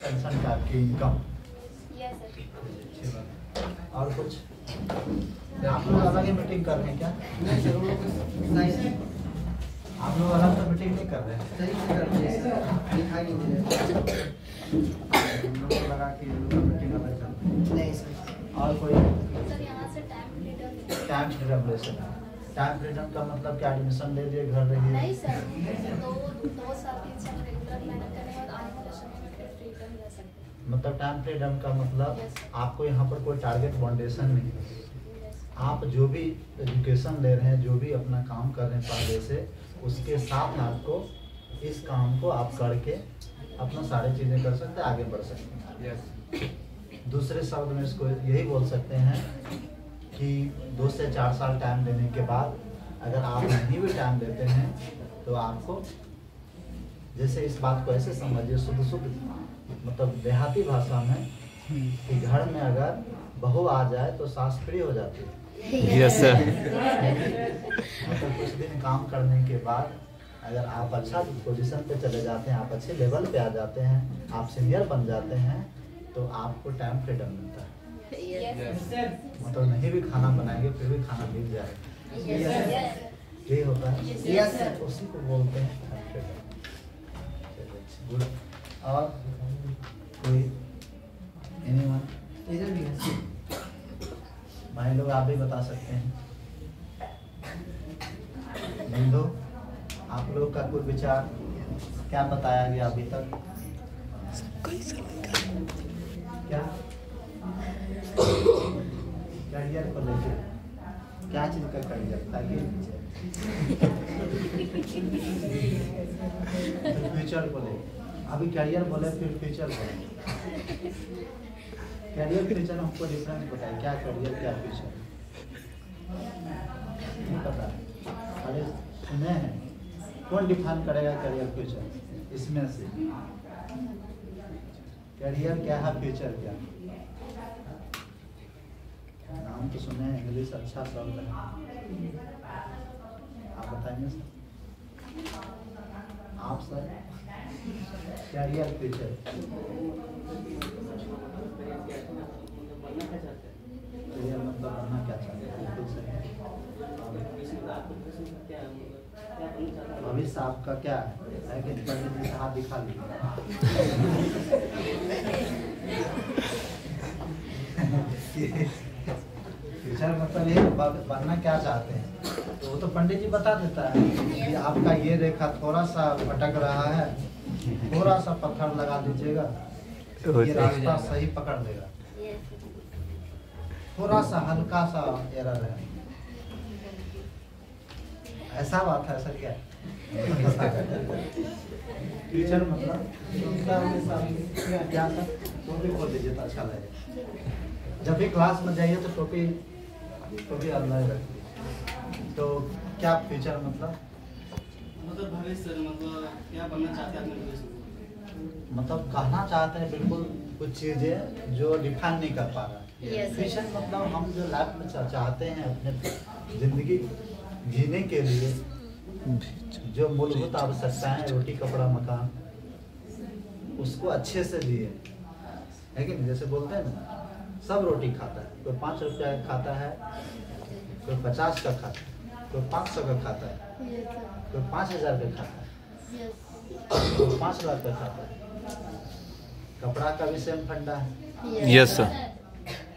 Tension का आपकी income. Yes sir. और कुछ आप लोग अलग ही मीटिंग कर रहे हैं क्या? आप लोग अलग तो मीटिंग नहीं कर रहे हैं। हम लोग को लगा कि मीटिंग अलग कर रहे हैं। और कोई सर यहाँ से टाइम फ्रीडम टाइम फ्रीडम ले सकते हैं। टाइम फ्रीडम का मतलब क्या, एडमिशन ले लिए घर रहिए? नहीं सर, दो साल 3 साल रेगुलर मेहनत करने के बाद आने वाले समय में फिर फ्रीडम ले सकते हैं। मतलब टाइम फ्रीडम का मतलब Yes. आपको यहाँ पर कोई टारगेट बाउंडेशन नहीं है। आप जो भी एजुकेशन ले रहे हैं, जो भी अपना काम कर रहे हैं पहले से, उसके साथ आपको इस काम को आप करके अपना सारी चीज़ें कर सकते हैं, आगे बढ़ सकते हैं। दूसरे शब्द में इसको यही बोल सकते हैं कि 2 से 4 साल टाइम देने के बाद अगर आप नहीं भी टाइम देते हैं तो आपको, जैसे इस बात को ऐसे समझिए शुद्ध मतलब देहाती भाषा में, कि घर में अगर बहू आ जाए तो सास फ्री हो जाती है। Yes sir. मतलब कुछ दिन काम करने के बाद अगर आप अच्छा पोजीशन पे चले जाते हैं, आप अच्छे लेवल पे आ जाते हैं, आप सीनियर बन जाते हैं, तो आपको टाइम फ्रीडम मिलता है। मतलब नहीं भी खाना बनाएंगे फिर भी खाना मिल जाएगा। यही होता है, उसी को बोलते हैं टाइम फ्रीडम। गुड। और कोई एनीवन? भाई लोग आप भी बता सकते हैं। बिंदु, आप लोग का कोई विचार क्या बताया गया अभी तक? क्या करियर को लेकर क्या चीज का करियर, ताकि फ्यूचर को लेकर? अभी करियर बोले फिर फ्यूचर बोले। करियर फ्यूचर हमको डिफरेंस बताए, क्या करियर क्या फ्यूचर? नहीं पता। अरे सुने हैं, कौन डिफाइन करेगा करियर फ्यूचर इसमें से? करियर क्या है, फ्यूचर क्या? नाम तो सुने हैं, इंग्लिश अच्छा शब्द है, आप बताएंगे सर? आप सर, करियर फ्यूचर करियर मतलब बनना क्या चाहते हैं? बिल्कुल सही। भविष्य आपका क्या है कि पंडित जी से हाथ दिखा फ्यूचर मतलब ये बनना क्या चाहते हैं, तो वो तो पंडित जी बता देता है कि आपका ये रेखा थोड़ा सा भटक रहा है, थोड़ा सा पत्थर लगा दीजिएगा, ये रास्ता सही पकड़ लेगा। थोड़ा सा हल्का सा एरर है, ऐसा बात है सर? क्या फ्यूचर मतलब क्या था? टोपी खोल दीजिए तो अच्छा लगेगा। जब भी क्लास में जाइए तो टोपी अलग रखिए। तो क्या फ्यूचर मतलब भविष्य मतलब क्या बनना चाहते हैं अपने भविष्य में? मतलब कहना चाहते हैं बिल्कुल कुछ चीजें जो डिफाइन नहीं कर पा रहा है। फ्यूचर मतलब हम जो लाइफ में चाहते हैं अपने जिंदगी जीने के लिए, जो मूलभूत आवश्यकताएं, रोटी कपड़ा मकान, उसको अच्छे से दिए, है कि नहीं? जैसे बोलते हैं ना, सब रोटी खाता है, कोई 5 रुपया का खाता है, कोई 50 का खाता है, कोई 500 का खाता है, कोई 5000 का खाता है, कोई 5 लाख का खाता है। कपड़ा का भी सेम फंडा है। Yes sir.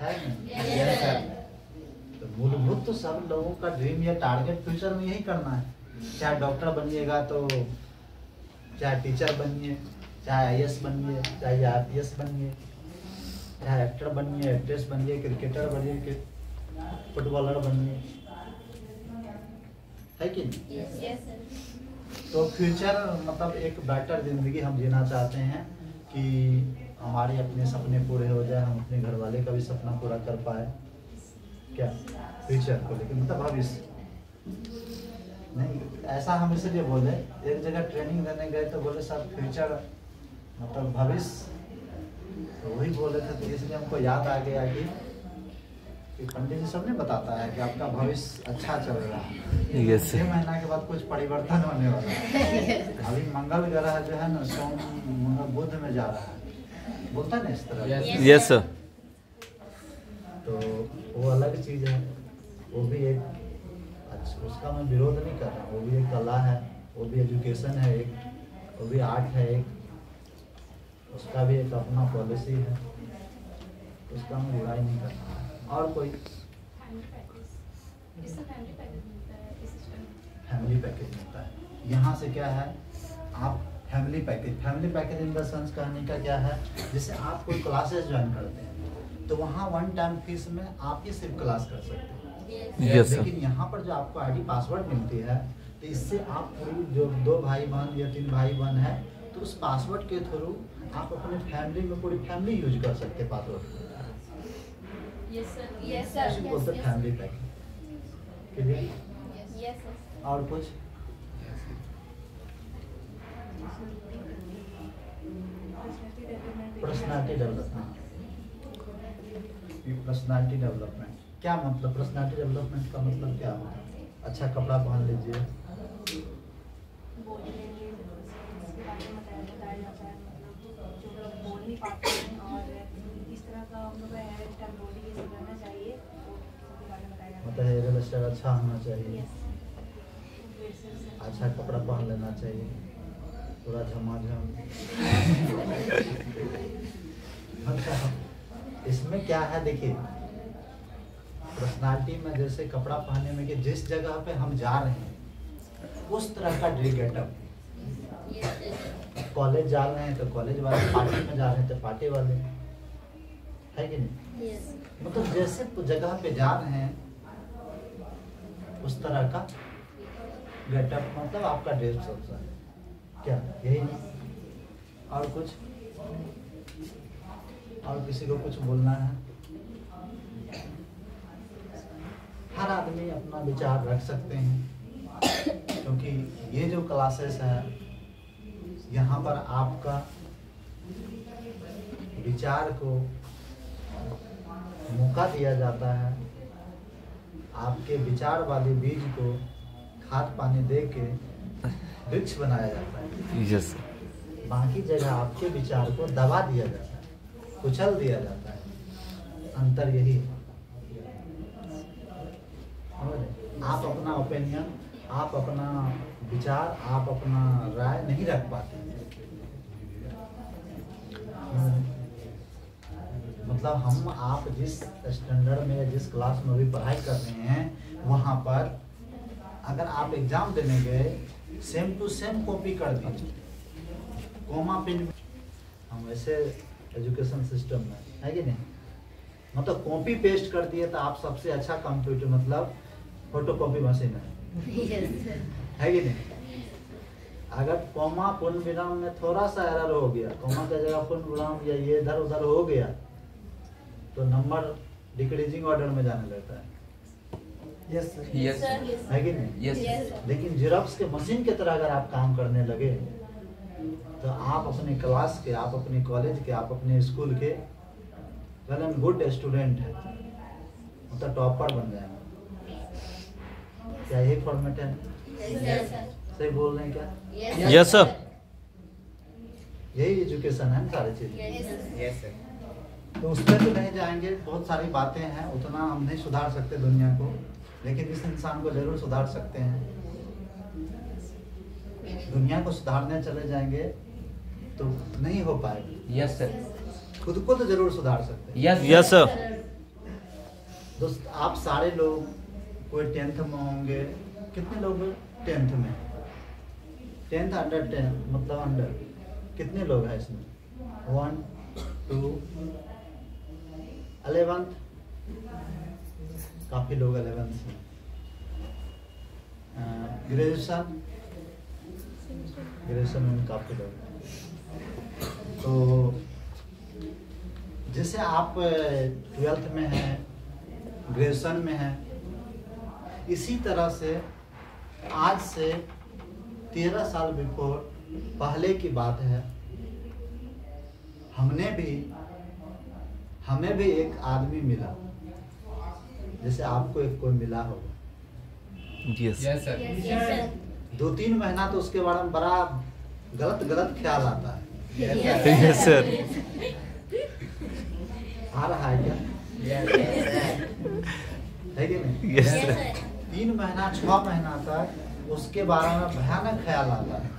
है ना? तो मूलभूत तो सब लोगों का ड्रीम या टारगेट फ्यूचर में यही करना है। चाहे डॉक्टर बनिएगा, तो चाहे टीचर बनिए, चाहे IAS बनिए, चाहे RPS बनिए, चाहे एक्टर बनिए, एक्ट्रेस बनिए, क्रिकेटर बनिए, फुटबॉलर बनिए, है कि नहीं? तो फ्यूचर मतलब एक बेटर जिंदगी हम जीना चाहते हैं कि हमारे अपने सपने पूरे हो जाए, हम अपने घर वाले का भी सपना पूरा कर पाए। क्या फ्यूचर को लेकर मतलब भविष्य नहीं, ऐसा हम इसलिए बोले, एक जगह ट्रेनिंग देने गए तो बोले सर फ्यूचर मतलब भविष्य, तो वही बोले थे, तो इसलिए हमको याद आ गया कि पंडित जी सबने बताता है कि आपका भविष्य अच्छा चल रहा है। यस 6 महीना के बाद कुछ परिवर्तन होने वाला है। अभी मंगल ग्रह जो है ना, सोम मंगल बुध में जा रहा है, बोलता है ना इस तरह। Yes sir. तो वो अलग चीज़ है, वो भी एक अच्छा, उसका मैं विरोध नहीं कर रहा, वो भी एक कला है, वो भी एजुकेशन है एक, वो भी आर्ट है एक, उसका भी एक अपना पॉलिसी है, उसका मैं बुराई नहीं कर रहा। और कोई फैमिली पैकेज मिलता है यहाँ से। क्या है आप family package in the sense कहने का क्या है, जैसे आप कोई क्लासेस ज्वाइन करते हैं तो वहाँ वन टाइम फीस में आप ही सिर्फ क्लास कर सकते हैं। Yes sir. लेकिन यहाँ पर जो आपको आईडी पासवर्ड मिलती है तो इससे आप पूरी जो 2 भाई बहन या 3 भाई बहन है तो उस पासवर्ड के थ्रू आप अपने फैमिली में पूरी फैमिली यूज कर सकते हैं पासवर्ड। उसी बोलते हैं फैमिली पैकेज। क्लियर? और कुछ पर्सनालिटी डेवलपमेंट क्या मतलब? पर्सनालिटी डेवलपमेंट का मतलब क्या होता है? अच्छा कपड़ा पहन लीजिए, मतलब हेयर स्टाइल अच्छा होना चाहिए, अच्छा कपड़ा पहन लेना चाहिए, पूरा झमाझम। मतलब इसमें क्या है देखिए, पर्सनालिटी में जैसे कपड़ा पहनने में कि जिस जगह पे हम जा रहे हैं उस तरह का ड्रेस गेटअप। कॉलेज जा रहे हैं तो कॉलेज वाले, पार्टी में जा रहे हैं तो पार्टी वाले, है कि नहीं? मतलब जैसे जगह पे जा रहे हैं उस तरह का गेटअप, मतलब आपका ड्रेस होता है। क्या यही नहीं? और कुछ? और किसी को कुछ बोलना है? हर आदमी अपना विचार रख सकते हैं, क्योंकि ये जो क्लासेस है यहाँ पर आपका विचार को मौका दिया जाता है, आपके विचार वाले बीज को खाद पानी दे के वृक्ष बनाया जाता है। यस। बाकी जगह आपके विचार को दबा दिया जाता है, कुचल दिया जाता है। अंतर यही है। आप अपना ओपिनियन, आप अपना विचार, आप अपना राय नहीं रख पाते। मतलब हम आप जिस स्टैंडर्ड में, जिस क्लास में भी पढ़ाई कर रहे हैं, वहाँ पर अगर आप एग्जाम देने गए सेम टू सेम कॉपी कर दीजिए, कॉमा पिन। हम वैसे एजुकेशन सिस्टम में है कि नहीं, मतलब कॉपी पेस्ट कर दिए तो आप सबसे अच्छा कंप्यूटर मतलब फोटोकॉपी मशीन है कि नहीं? अगर कॉमा पूर्ण विराम में थोड़ा सा एरर हो गया, कॉमा की जगह पूर्ण विराम या ये इधर उधर हो गया तो नंबर डिक्रीजिंग ऑर्डर में जाने लगता है। Yes sir. यस है कि नहीं? यस। लेकिन जेरॉक्स के मशीन की तरह अगर आप काम करने लगे तो आप अपने क्लास के, आप अपने कॉलेज के, आप अपने स्कूल के वेल एंड गुड स्टूडेंट हैं, मतलब टॉपर बन जाएंगे। क्या यही फॉर्मेट है? सही बोल रहे हैं क्या? Yes sir. यही एजुकेशन है ना, सारी चीजें। Yes sir. तो उसमें तो नहीं जाएंगे, बहुत सारी बातें हैं, उतना हम नहीं सुधार सकते दुनिया को, लेकिन इस इंसान को जरूर सुधार सकते हैं। दुनिया को सुधारने चले जाएंगे तो नहीं हो पाएगा। Yes sir. खुद को तो जरूर सुधार सकते हैं। Yes yes sir. दोस्त आप सारे लोग कोई 10th में होंगे, कितने लोग 10th में? 10th अंडर 10 मतलब अंडर कितने लोग हैं इसमें? 1 2 11th, काफी लोग 11th में। ग्रेजुएशन में काफी लोग हैं। तो जैसे आप 12th में हैं, ग्रेजुएशन में हैं, इसी तरह से आज से 13 साल बिफोर पहले की बात है, हमें भी एक आदमी मिला, जैसे आपको एक कोई मिला होगा। Yes sir. 2-3 महीना तो उसके बारे में बड़ा गलत ख्याल आता है। Yes sir. आ रहा है क्या? है कि नहीं? Yes sir. 3 महीना 6 महीना तक उसके बारे में भयानक ख्याल आता है।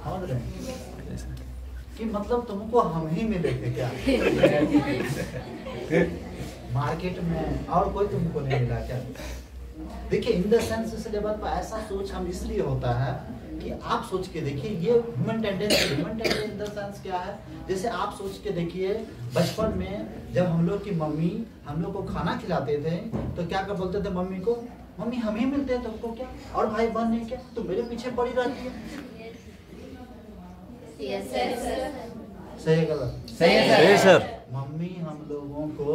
समझ रहे हैं? कि मतलब तुमको हम ही मिले थे क्या? मार्केट में और कोई तुमको नहीं मिला क्या? देखिए इन द सेंस इस लेवल पर ऐसा सोच हम इसलिए होता है कि आप सोच के देखिए, ये human tendency in the sense क्या है, जैसे आप सोच के देखिए बचपन में जब हम लोग की मम्मी हम लोग को खाना खिलाते थे तो क्या कर बोलते थे मम्मी को, मम्मी हम ही मिलते हैं तुमको क्या, और भाई बहन नहीं क्या, तुम मेरे पीछे पड़ी रहती है। सही है गलत? सही है सर। मम्मी हम लोगों को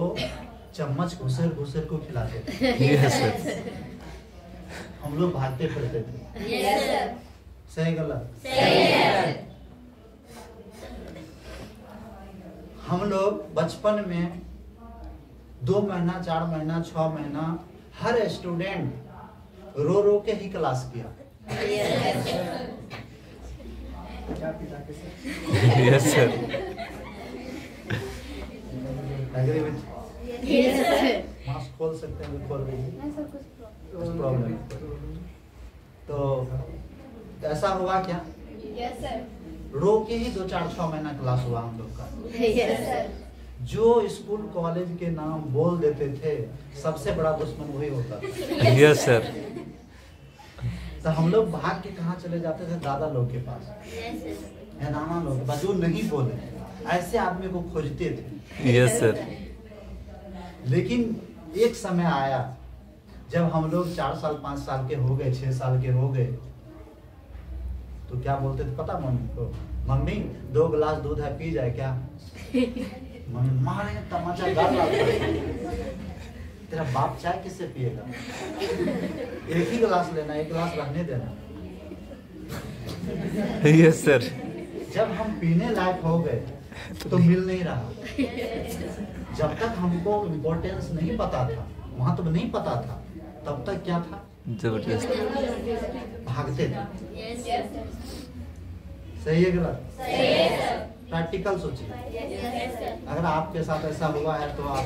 चम्मच घुसेर घुसेर को खिलाते थे। Yes sir. हम लोग भागते फिरते थे। सही गलत? हम लोग बचपन में 2 महीना 4 महीना 6 महीना हर स्टूडेंट रो रो के ही क्लास किया। Yes sir. Agree with? Mask खोल सकते हैं तो खोल दीजिए, कुछ प्रॉब्लम नहीं। तो ऐसा हुआ क्या? रो के ही 2-4-6 महीना क्लास हुआ हम लोग का। जो स्कूल कॉलेज के नाम बोल देते थे सबसे बड़ा दुश्मन वही होता था। Yes sir. तो हम लोग भाग के कहाँ चले जाते थे? दादा लोग के पास या नाना लोग के पास, जो नहीं बोले ऐसे आदमी को खोजते थे। Yes sir. लेकिन एक समय आया जब हम लोग 4 साल 5 साल के हो गए, 6 साल के हो गए, तो क्या बोलते थे पता मम्मी को, मम्मी 2 गिलास दूध है पी जाए क्या? मम्मी मारे तमाचा गाल तेरा बाप चाय किससे पिएगा? एक ही गिलास लेना, 1 गिलास रहने देना। Yes sir. जब हम पीने लायक हो गए तो मिल नहीं रहा। जब तक हमको इम्पोर्टेंस नहीं पता था, महत्व नहीं पता था, तब तक क्या था? जबरदस्त। भागते थे। सही है गलत? प्रैक्टिकल सोचिए, अगर आपके साथ ऐसा हुआ है तो आप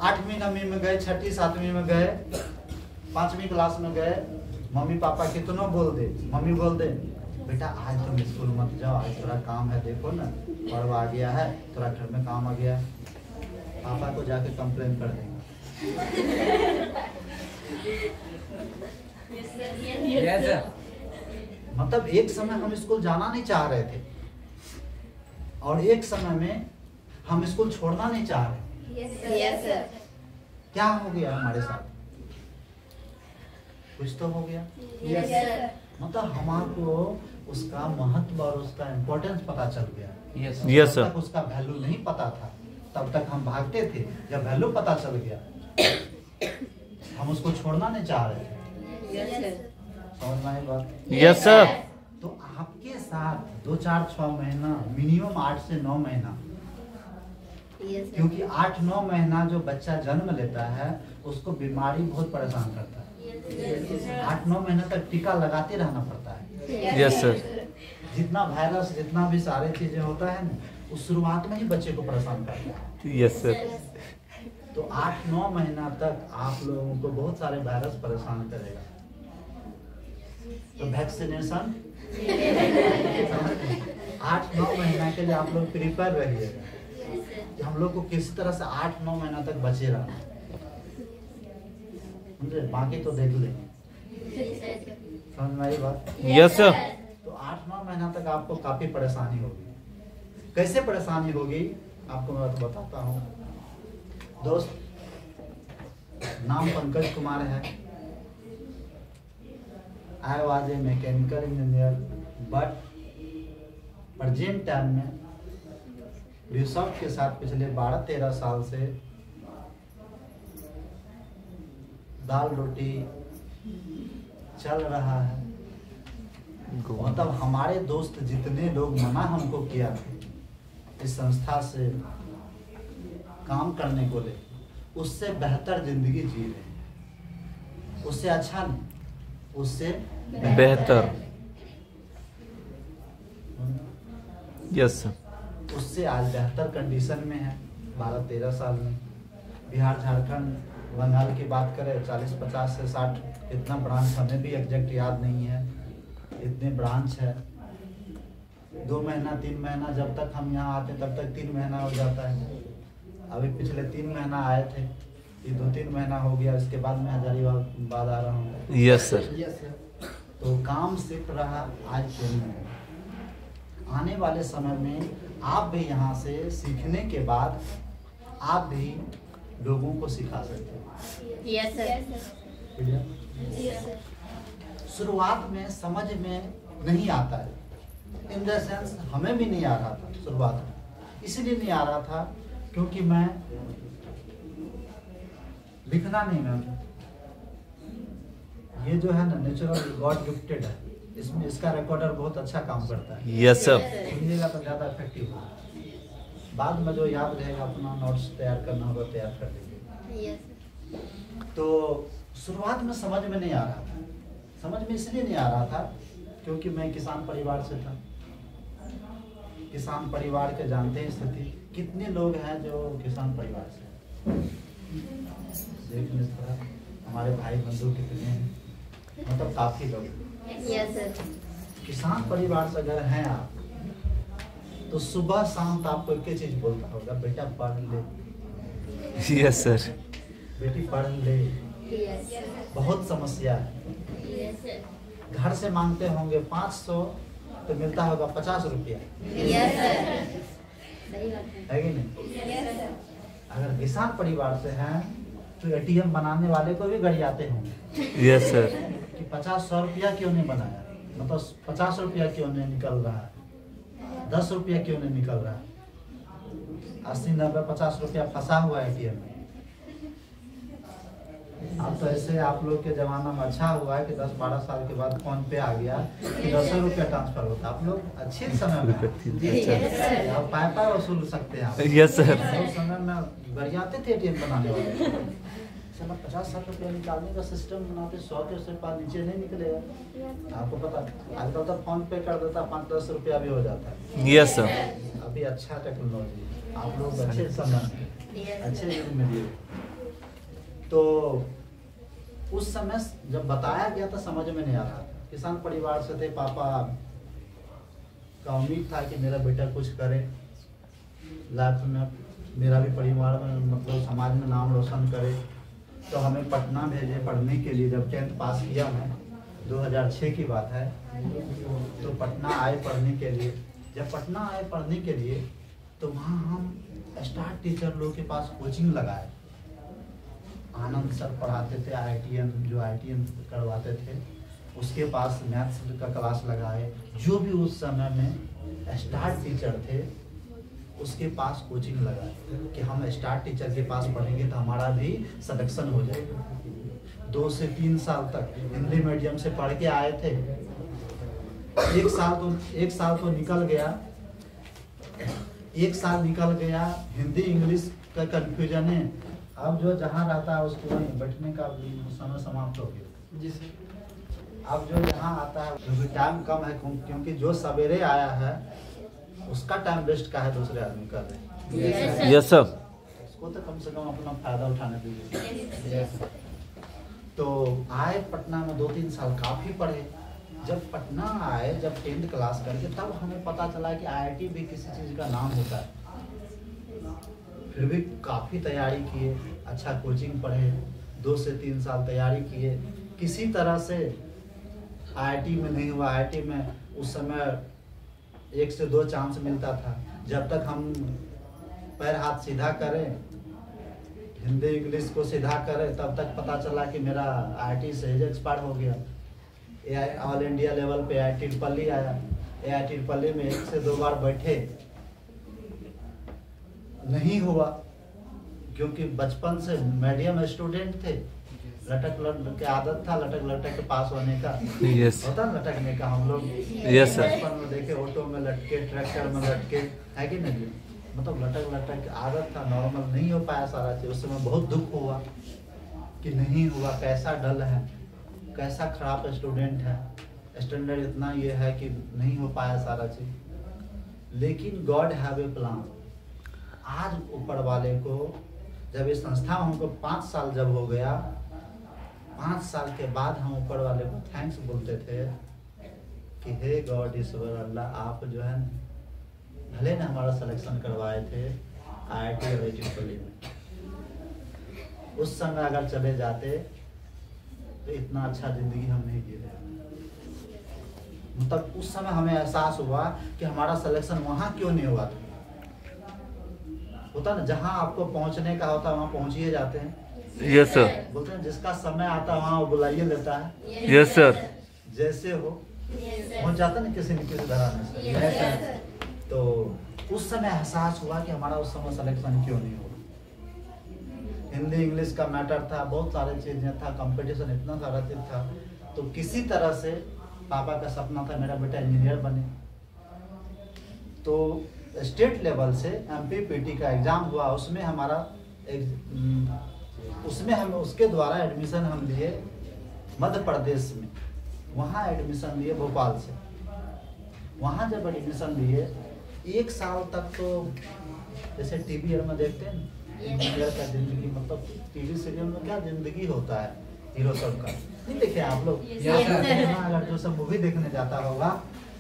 8वीं 9वीं में गए, 6ठी 7वीं में गए, 5वीं क्लास में गए, मम्मी पापा कितनों बोल दे, मम्मी बोल दे बेटा आज तुम स्कूल मत जाओ, आज थोड़ा काम है, देखो ना पर्व आ गया है, थोड़ा घर में काम आ गया है, पापा को जाके कंप्लेन कर देंगे। मतलब एक समय हम स्कूल जाना नहीं चाह रहे थे और एक समय में हम स्कूल छोड़ना नहीं चाह रहे। क्या हो गया हमारे साथ? कुछ तो हो गया। मतलब हमारे उसका महत्व और उसका इम्पोर्टेंस पता चल गया। यस जब तक उसका वैल्यू नहीं पता था तब तक हम भागते थे, जब वैल्यू पता चल गया हम उसको छोड़ना नहीं चाह रहे थे। समझ में आई बात? Yes sir. तो आपके साथ 2-4-6 महीना, मिनिमम 8 से 9 महीना, क्योंकि 8-9 महीना जो बच्चा जन्म लेता है उसको बीमारी बहुत परेशान करता है। 8-9 महीना तक टीका लगाते रहना पड़ता है। Yes sir. जितना वायरस जितना भी सारे चीजें होता है ना, उस शुरुआत में ही बच्चे को परेशान करता है। Yes sir. तो 8-9 महीना तक आप लोगों को बहुत सारे वायरस परेशान करेगा। तो वैक्सीनेशन 8-9 महीना के लिए आप लोग प्रिपेयर रहिएगा कि हम लोग को किसी तरह से 8-9 महीना तक बचे रहना, समझे? बाकी तो देख लेंगे। समझ में आई बात? Yes sir. तो 8-9 महीना तक आपको काफी परेशानी होगी। कैसे परेशानी होगी आपको मैं तो बताता हूँ। दोस्त, नाम पंकज कुमार है। I was a mechanical engineer, but present time में रिसर्च के साथ पिछले 12-13 साल से दाल रोटी चल रहा है। मतलब हमारे दोस्त जितने लोग मना हमको किया इस संस्था से काम करने को ले, उससे बेहतर जिंदगी जी रहे हैं। उससे अच्छा नहीं, उससे बेहतर। Yes sir. उससे आज बेहतर कंडीशन में है 12-13 साल में। बिहार, झारखंड, बंगाल की बात करें 40-50 से 60 इतना ब्रांच हमें भी एग्जैक्ट याद नहीं है, इतने ब्रांच है। 2 महीना 3 महीना जब तक हम यहाँ आते तब तक 3 महीना हो जाता है। अभी पिछले 3 महीना आए थे, ये 2-3 महीना हो गया, इसके बाद मैं हजारीबाग आ रहा हूँ। Yes sir. तो काम सिर्फ रहा आज के नहीं, आने वाले समय में आप भी यहाँ से सीखने के बाद आप भी लोगों को सिखा सकते हैं। Yes sir. शुरुआत में समझ में नहीं आता है, इन द सेंस हमें भी नहीं आ रहा था शुरुआत में। इसलिए नहीं आ रहा था क्योंकि मैं लिखना नहीं, मैं ये जो है ना नेचुरल गॉड गिफ्टेड है, इसमें इसका रिकॉर्डर बहुत अच्छा काम करता है। Yes sir. सुनिएगा तो ज़्यादा इफेक्टिव होगा। बाद में जो याद रहेगा अपना नोट्स तैयार करना होगा, तैयार कर लीजिए। तो शुरुआत में समझ में नहीं आ रहा था, समझ में इसलिए नहीं आ रहा था क्योंकि मैं किसान परिवार से था। किसान परिवार के जानते हैं स्थिति, कितने लोग हैं जो किसान परिवार से, देखने थोड़ा हमारे भाई बंधु कितने हैं, मतलब काफी लोग। Yes sir. किसान परिवार से अगर हैं आप तो सुबह शाम तो आपको एक ही चीज बोलता होगा, बेटा पढ़ ले, यस सर। बेटी पढ़ ले, यस बहुत समस्या है। सर। घर से मांगते होंगे 500 तो मिलता होगा 50 रुपया, यस सर। सही बात है कि नहीं? Yes sir. अगर किसान परिवार से हैं तो एटीएम बनाने वाले को भी गरियाते होंगे यस सर। कि 50-100 रुपया क्यों नहीं बनाया, मतलब 50 रुपया क्यों नहीं निकल रहा है, 10 रुपया क्यों नहीं निकल रहा है, 80-90-50 रुपया फंसा हुआ है एटीएम में। अब तो ऐसे आप लोग के जमाना में अच्छा हुआ है कि 10-12 साल के बाद फोन पे आ गया कि 10 रुपया ट्रांसफर होता। आप लोग अच्छे समय में हैं। आप पैसा वसूल सकते हैं आप। Yes sir. उस समय में गरियाते थे एटीएम बनाने वाले, समय 50-60 रुपया निकालने का सिस्टम बनाते, 100 के उससे पास नीचे नहीं निकलेगा। आपको पता आजकल तो फोन पे कर देता, 5-10 रुपया भी हो जाता है। Yes sir. अभी अच्छा टेक्नोलॉजी, आप लोग अच्छे समय में, अच्छे युग में दिए। तो उस समय जब बताया गया था समझ में नहीं आ रहा था। किसान परिवार से थे, पापा का उम्मीद था कि मेरा बेटा कुछ करे लाइफ में, मेरा भी परिवार में मतलब समाज में नाम रोशन करे। तो हमें पटना भेजे पढ़ने के लिए। जब 10th पास किया मैं, 2006 की बात है, तो पटना आए पढ़ने के लिए। जब पटना आए पढ़ने के लिए तो वहाँ हम स्टार्ट टीचर लोग के पास कोचिंग लगाए। आनंद सर पढ़ाते थे, IITN जो IITN करवाते थे, उसके पास मैथ्स का क्लास लगाए। जो भी उस समय में स्टार्ट टीचर थे उसके पास कोचिंग लगाए कि हम स्टार्ट टीचर के पास पढ़ेंगे तो हमारा भी सिलेक्शन हो जाएगा। 2 से 3 साल तक हिंदी मीडियम से पढ़ के आए थे। एक साल तो निकल गया, 1 साल निकल गया, हिंदी इंग्लिश का कंफ्यूजन है। अब जो जहाँ रहता है उसको वहीं बैठने का समय समाप्त हो गया। जी सर। अब जो यहाँ आता है क्योंकि टाइम कम है, क्योंकि जो सवेरे आया है उसका टाइम वेस्ट का है दूसरे आदमी कर रहे हैं। Yes sir. उसको तो कम से कम अपना फायदा उठाने दीजिए। तो आए पटना में 2-3 साल काफ़ी पढ़े। जब पटना आए, जब 10th क्लास करके, तब हमें पता चला कि IIT भी किसी चीज़ का नाम होता है। फिर भी काफ़ी तैयारी किए, अच्छा कोचिंग पढ़े, 2 से 3 साल तैयारी किए। किसी तरह से IIT में नहीं हुआ। IIT में उस समय 1 से 2 चांस मिलता था। जब तक हम पैर हाथ सीधा करें, हिंदी इंग्लिश को सीधा करें, तब तक पता चला कि मेरा IIT से एक्सपायर हो गया। ऑल इंडिया लेवल पे IIT ट्रिपली आया। IIT ट्रिपली में 1 से 2 बार बैठे, नहीं हुआ क्योंकि बचपन से मीडियम स्टूडेंट थे। लटक के आदत था, लटक के पास होने का। यस। होता लटकने का, हम लोग यस सर। बचपन में देखे ऑटो में लटके, ट्रैक्टर में लटके, है कि नहीं? मतलब लटक के आदत था, नॉर्मल नहीं हो पाया सारा चीज। उस समय बहुत दुख हुआ कि नहीं हुआ, कैसा डल है, कैसा खराब स्टूडेंट है, स्टैंडर्ड इतना ये है कि नहीं हो पाया सारा चीज। लेकिन गॉड हैव ए प्लान। आज ऊपर वाले को जब इस संस्था में हमको 5 साल जब हो गया, 5 साल के बाद हम ऊपर वाले को थैंक्स बोलते थे कि हे गॉड ईश्वर अल्लाह, आप जो है भले ने हमारा सिलेक्शन करवाए थे IIT और IIT में, उस समय अगर चले जाते तो इतना अच्छा जिंदगी हम नहीं जी रहे। मतलब उस समय हमें एहसास हुआ कि हमारा सिलेक्शन वहाँ क्यों नहीं हुआ था। होता ना, जहाँ आपको पहुँचने का होता है वहाँ पहुँच ही जाते हैं। Yes sir. बोलते हैं जिसका समय आता है वहाँ वो बुलाइए लेता है। Yes sir. जैसे हो पहुँच जाता ना किसी न किसी धराने से। तो उस समय एहसास हुआ कि हमारा उस समय सिलेक्शन क्यों नहीं हुआ। हिंदी इंग्लिश का मैटर था, बहुत सारे चीजें था, कंपटीशन इतना सारा चीज था। तो किसी तरह से पापा का सपना था मेरा बेटा इंजीनियर बने। तो स्टेट लेवल से MPPT का एग्जाम हुआ, उसमें हमारा उसमें हम उसके द्वारा एडमिशन हम लिए मध्य प्रदेश में। वहाँ एडमिशन लिए भोपाल से। वहाँ जब एडमिशन लिए 1 साल तक तो जैसे टीवी में देखते हैं इंजीनियर का जिंदगी, मतलब टीवी सीरियल में क्या जिंदगी होता है हीरो सब का, नहीं देखे आप लोग? अगर जो सब मूवी देखने जाता होगा,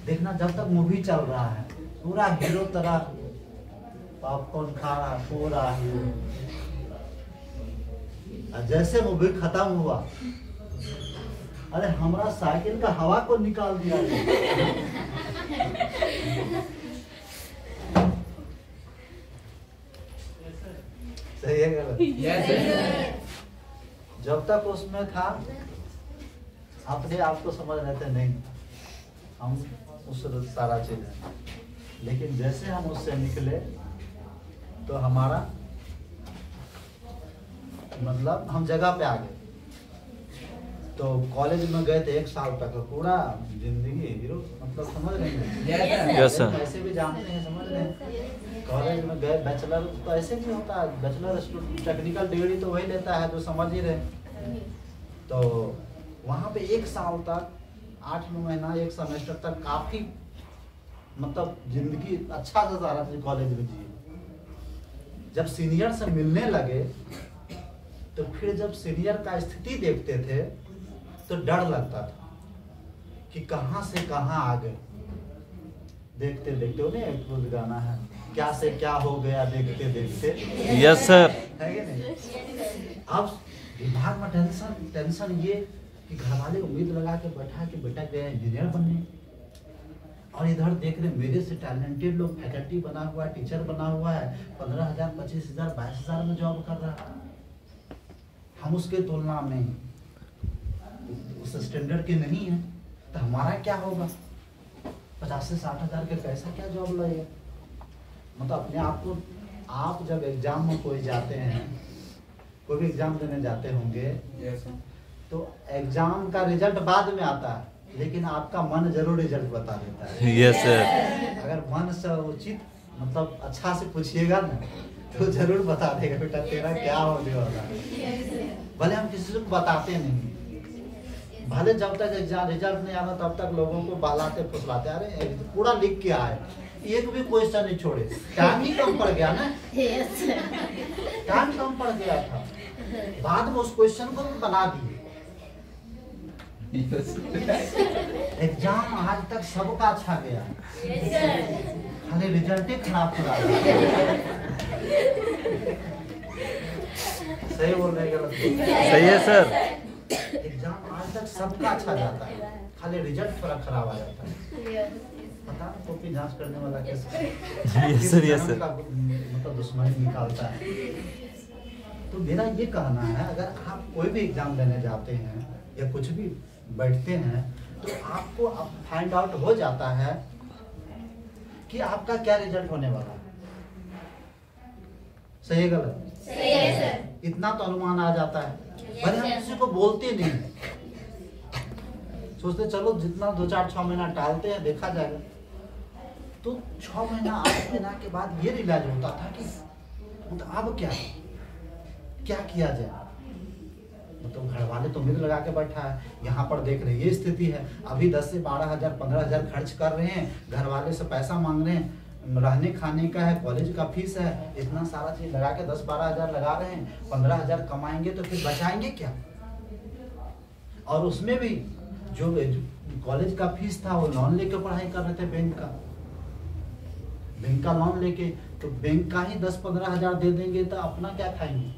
देखना जब तक मूवी चल रहा है पूरा हीरो तरह पॉपकॉर्न खा रहा पूरा हीरो। जैसे मूवी खत्म हुआ, अरे हमारा साइकिल का हवा को निकाल दिया। सही है गलत? जब तक उसमें था अपने आप को समझ रहे थे नहीं हम उस सारा चीज है, लेकिन जैसे हम उससे निकले तो हमारा मतलब हम जगह पे आ गए। तो कॉलेज में गए थे 1 साल तक, पूरा जिंदगी हीरो, मतलब समझ रहे हैं? Yes sir. ऐसे भी जानते हैं, समझ रहे हैं? कॉलेज में गए, बैचलर तो ऐसे भी होता है, बैचलर टेक्निकल डिग्री तो वही लेता है जो समझ ही रहे। तो वहाँ पे 1 साल तक 8-9 महीना 1 सेमेस्टर तक काफी मतलब जिंदगी अच्छा से सारा चीज कॉलेज में जिए। जब सीनियर से मिलने लगे तो फिर जब सीनियर का स्थिति देखते थे तो डर लगता था कि कहाँ से कहाँ आ गए। देखते देखते उन्हें एक गाना है, क्या से क्या हो गया देखते देखते। Yes sir. है कि नहीं? अब दिमाग में टेंशन ये कि घर वाले उम्मीद लगा के बैठा कि बेटा गया इंजीनियर बनने, और इधर देख रहे मेरे से टैलेंटेड लोग फैकल्टी बना हुआ है, टीचर बना हुआ है, 15,000, 25,000, 22,000 में जॉब कर रहा है। हम उसके तुलना में उस स्टैंडर्ड के नहीं है, तो हमारा क्या होगा? 50 से 60,000 के पैसा क्या जॉब लगेगा? मतलब अपने आप को, आप जब एग्जाम में कोई जाते हैं, कोई भी एग्जाम देने जाते होंगे, तो एग्जाम का रिजल्ट बाद में आता है, लेकिन आपका मन जरूर रिजल्ट बता देता है। Yes sir. अगर मन से उचित मतलब अच्छा से पूछिएगा ना तो जरूर बता देगा बेटा तेरा क्या होने वाला है। भले हम किसी को बताते नहीं, भले जब तक एग्जाम रिजल्ट नहीं आता तब तक लोगों को बहलाते फुसलाते, अरे पूरा लिख के आए, एक भी क्वेश्चन नहीं छोड़े। टाइम ही कम पड़ गया ना, टाइम कम पड़ गया था, बाद में उस क्वेश्चन को भी बना दिए। एग्जाम आज तक सबका अच्छा गया, खाली रिजल्ट ही खराब करा। सही बोल रहे गलत? सही है सर। एग्जाम आज तक सबका अच्छा जाता है, खाली रिजल्ट थोड़ा खराब आ जाता है। पता नहीं कॉपी जांच करने वाला कैसे यस सर। Yes sir. मतलब दुश्मनी निकालता है। तो मेरा ये कहना है, अगर आप कोई भी एग्जाम देने जाते हैं या कुछ भी बैठते हैं तो आपको अब फाइंड आउट हो जाता है कि आपका क्या रिजल्ट होने वाला है। सही है गलत? सही है सर। इतना तो अनुमान आ जाता है, भले हम किसी को बोलते नहीं, सोचते चलो जितना 2-4-6 महीना टालते हैं देखा जाएगा। तो 6 महीना 8 महीना के बाद ये रियलाइज होता था कि मतलब अब क्या किया जाए। मतलब घर वाले तो उम्मीद लगा के बैठा है, यहाँ पर देख रहे ये स्थिति है, अभी 10 से 12,000 15,000 खर्च कर रहे हैं, घर वाले से पैसा मांग रहे हैं, रहने खाने का है, कॉलेज का फीस है, इतना सारा चीज लगा के 10-12 हजार लगा रहे हैं, 15 हजार कमाएंगे तो फिर बचाएंगे क्या? और उसमें भी जो कॉलेज का फीस था वो लोन लेके पढ़ाई कर रहे थे, बैंक का लोन लेके, तो बैंक का ही 10-15 हजार दे देंगे तो अपना क्या खाएंगे?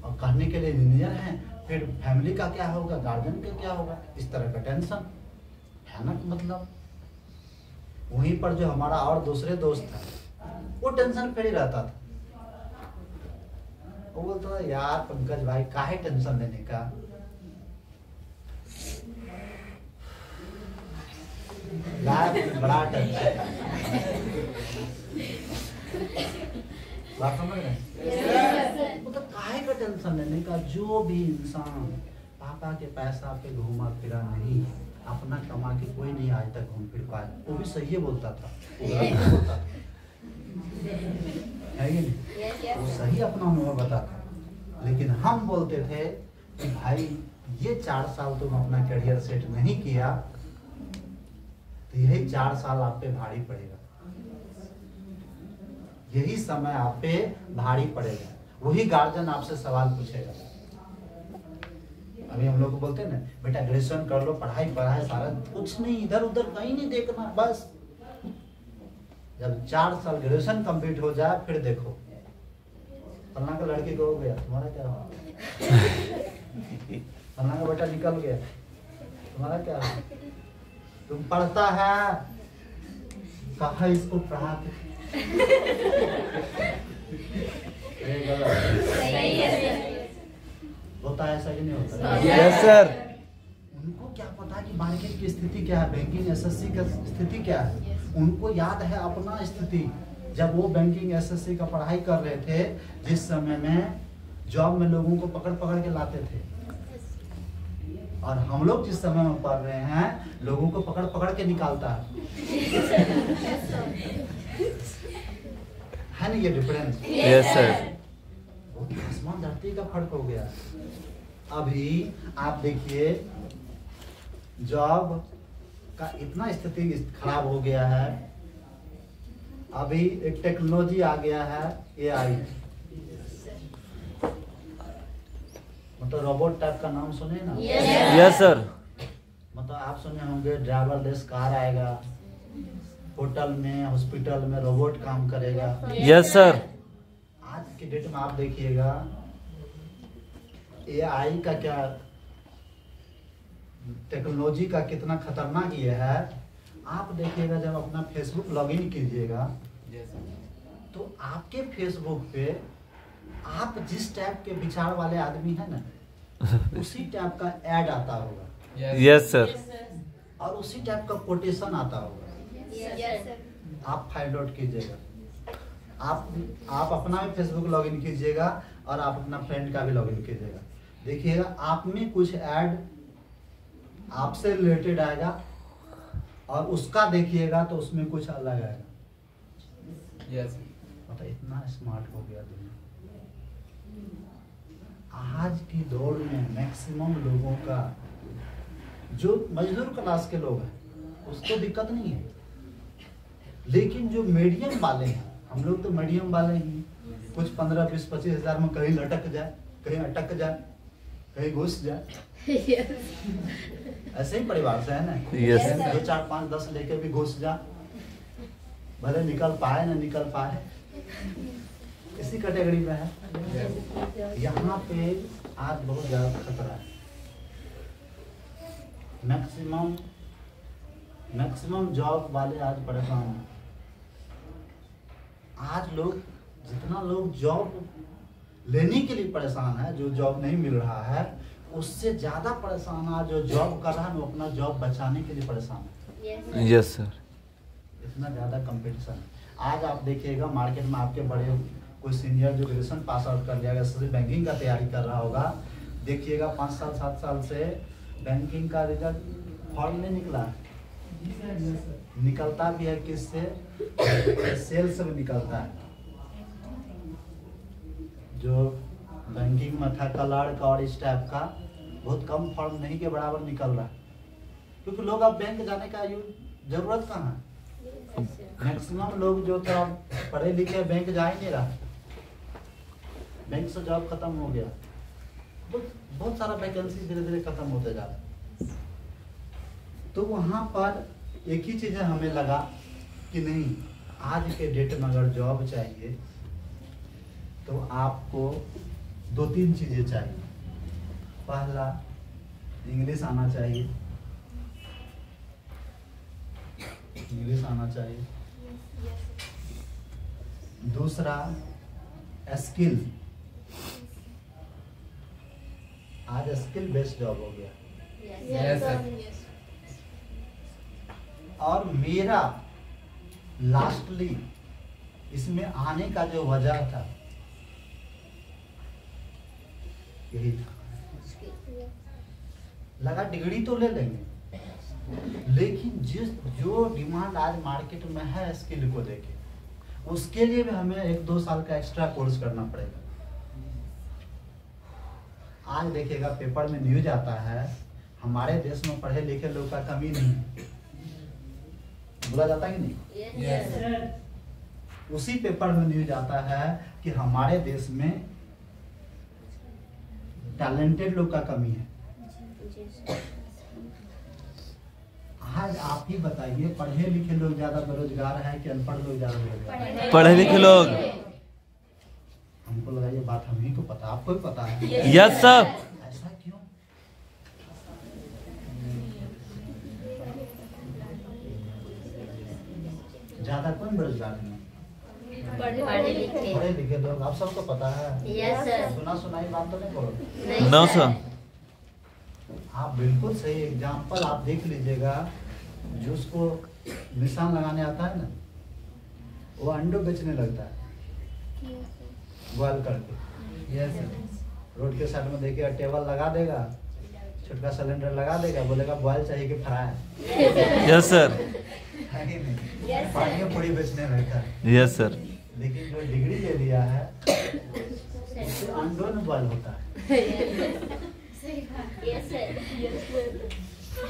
और कहने के लिए इंजीनियर हैं, फिर फैमिली का क्या होगा, गार्जियन का क्या होगा, इस तरह का टेंशन भयानक। मतलब वहीं पर जो हमारा और दूसरे दोस्त था वो टेंशन फ्री रहता था। वो बोलता था यार पंकज भाई काहे टेंशन लेने का, यार बड़ा टेंशन। बात समझ रहे हैं? मतलब काहे का टेंशन लेने का, जो भी इंसान पापा के पैसा पे घूमा फिरा नहीं, अपना कमा के कोई नहीं आज तक घूम फिर पाया। वो भी सही है बोलता था, वो गलत नहीं बोलता था, है कि नहीं? वो सही अपना अनुभव बताता। लेकिन हम बोलते थे कि भाई ये 4 साल तुम अपना करियर सेट नहीं किया तो यही 4 साल आप पे भारी पड़ेगा, यही समय आप पे भारी पड़ेगा। वही गार्जियन आपसे सवाल पूछेगा। अभी हम लोग को बोलते हैं ना बेटा ग्रेजुएशन कर लो, पढ़ाई सारा कुछ नहीं, इधर उधर कहीं नहीं देखना, बस जब 4 साल ग्रेजुएशन कंप्लीट हो जाए फिर देखो फलना का लड़की को हो गया, तुम्हारा क्या हुआ? फलना का बेटा निकल गया, तुम्हारा क्या हुआ? तुम पढ़ता है कहा इसको पढ़ा के होता है, ऐसा ही नहीं होता। Yes sir. उनको क्या पता कि मार्केट की स्थिति क्या है, बैंकिंग एसएससी का स्थिति क्या है। उनको याद है अपना स्थिति, जब वो बैंकिंग एसएससी का पढ़ाई कर रहे थे, जिस समय में जॉब में लोगों को पकड़ पकड़ के लाते थे, और हम लोग जिस समय में पढ़ रहे हैं लोगों को पकड़ पकड़ के निकालता है ना ये डिफरेंस? Yes sir. आसमान धरती का फर्क हो गया। अभी आप देखिए जॉब का इतना स्थिति खराब हो गया है। अभी एक टेक्नोलॉजी आ गया है AI, मतलब रोबोट टाइप का नाम सुने ना? Yes sir. मतलब आप सुने होंगे ड्राइवरलेस कार आएगा, होटल में हॉस्पिटल में रोबोट काम करेगा। Yes sir. आज के डेट में आप देखिएगा AI का क्या टेक्नोलॉजी का कितना खतरनाक ये है। आप देखिएगा जब अपना फेसबुक लॉगिन कीजिएगा तो आपके फेसबुक पे आप जिस टाइप के विचार वाले आदमी है ना उसी टाइप का ऐड आता होगा। Yes sir. और उसी टाइप का कोटेशन आता होगा। आप फाइंड आउट कीजिएगा, आप अपना भी फेसबुक लॉगिन कीजिएगा और आप अपना फ्रेंड का भी लॉगिन कीजिएगा। देखिएगा आप में कुछ ऐड आपसे रिलेटेड आएगा और उसका देखिएगा तो उसमें कुछ अलग आएगा। मतलब इतना स्मार्ट हो गया दुनिया। आज की दौड़ में मैक्सिमम लोगों का, जो मजदूर क्लास के लोग हैं उसको दिक्कत नहीं है, लेकिन जो मीडियम वाले हैं, हम लोग तो मीडियम वाले ही, कुछ 15, 20, 25 हजार में कहीं लटक जाए, कहीं अटक जाए, कहीं घुस जाए। ऐसे ही परिवार से है ना? यस। 2, 4, 5, 10 लेके भी घुस जा, भले निकल पाए ना निकल पाए, इसी कैटेगरी में है। यहाँ पे आज बहुत ज्यादा खतरा है। मैक्सिमम जॉब वाले आज परेशान हैं। आज लोग जितना लोग जॉब लेने के लिए परेशान है, जो जॉब नहीं मिल रहा है उससे ज्यादा परेशान है जो जॉब कर रहा है, वो अपना जॉब बचाने के लिए परेशान है। Yes sir. इतना ज्यादा कंपटीशन है। आज आप देखिएगा मार्केट में आपके बड़े कोई सीनियर जो ग्रेजुएशन पास आउट कर लिया, सिर्फ बैंकिंग का तैयारी कर रहा होगा, देखिएगा 5 साल 7 साल से बैंकिंग का रिजल्ट फॉर्म नहीं निकला। निकलता भी है किससे? सेल्स से भी निकलता है। जो बैंकिंग में था क्लर्क और इस टाइप का बहुत कम फॉर्म नहीं के बराबर निकल रहा है, क्योंकि लोग अब बैंक जाने का जरूरत कहाँ है। मैक्सिमम लोग जो था पढ़े लिखे बैंक जा ही नहीं रहा, बैंक से जॉब खत्म हो गया, बहुत सारा वैकेंसी धीरे धीरे खत्म होते जा रहा है। तो वहाँ पर एक ही चीज़ हमें लगा कि नहीं, आज के डेट में अगर जॉब चाहिए तो आपको 2-3 चीज़ें चाहिए। पहला, इंग्लिश आना चाहिए, इंग्लिश आना चाहिए। दूसरा, स्किल, आज स्किल बेस्ड जॉब हो गया। Yes, sir. और मेरा लास्टली इसमें आने का जो वजह था यही था, लगा डिग्री तो ले लेंगे, लेकिन जो डिमांड आज मार्केट में है स्किल को लेके, उसके लिए भी हमें 1-2 साल का एक्स्ट्रा कोर्स करना पड़ेगा। आज देखिएगा पेपर में न्यूज आता है, हमारे देश में पढ़े लिखे लोग का कमी नहीं है, बोला जाता है कि नहीं? Yes, sir. उसी पेपर में न्यूज आता है कि हमारे देश में टैलेंटेड लोग का कमी है। आज आप ही बताइए, पढ़े लिखे लोग ज्यादा बेरोजगार है कि अनपढ़ लोग ज्यादा बेरोजगार है? पढ़े लिखे लोग। हमको लगा ये बात हम ही को पता, आपको भी पता है। Yes sir. ऐसा क्यों? ज्यादा कौन बेरोजगार है? पढ़े लिखे। पढ़े लिखे लोग, आप सबको पता है। Yes, sir. सुना सुनाई बात तो नहीं करो। नहीं, नो sir. सर। आप बिल्कुल सही एग्जाम्पल आप देख लीजिएगा, जो उसको निशान लगाने आता है ना, वो अंडो बेचने लगता है बॉयल करके। Yes sir. रोड के साइड में देखिएगा, टेबल लगा देगा, छोटा सिलेंडर लगा देगा, बोलेगा बॉयल चाहिए कि फ्राई? Yes sir. है कि नहीं? पानी में पूरी बेचने लगता है। Yes sir. लेकिन जो डिग्री ले लिया है उससे अंडो में बॉयल होता है। Yes, sir.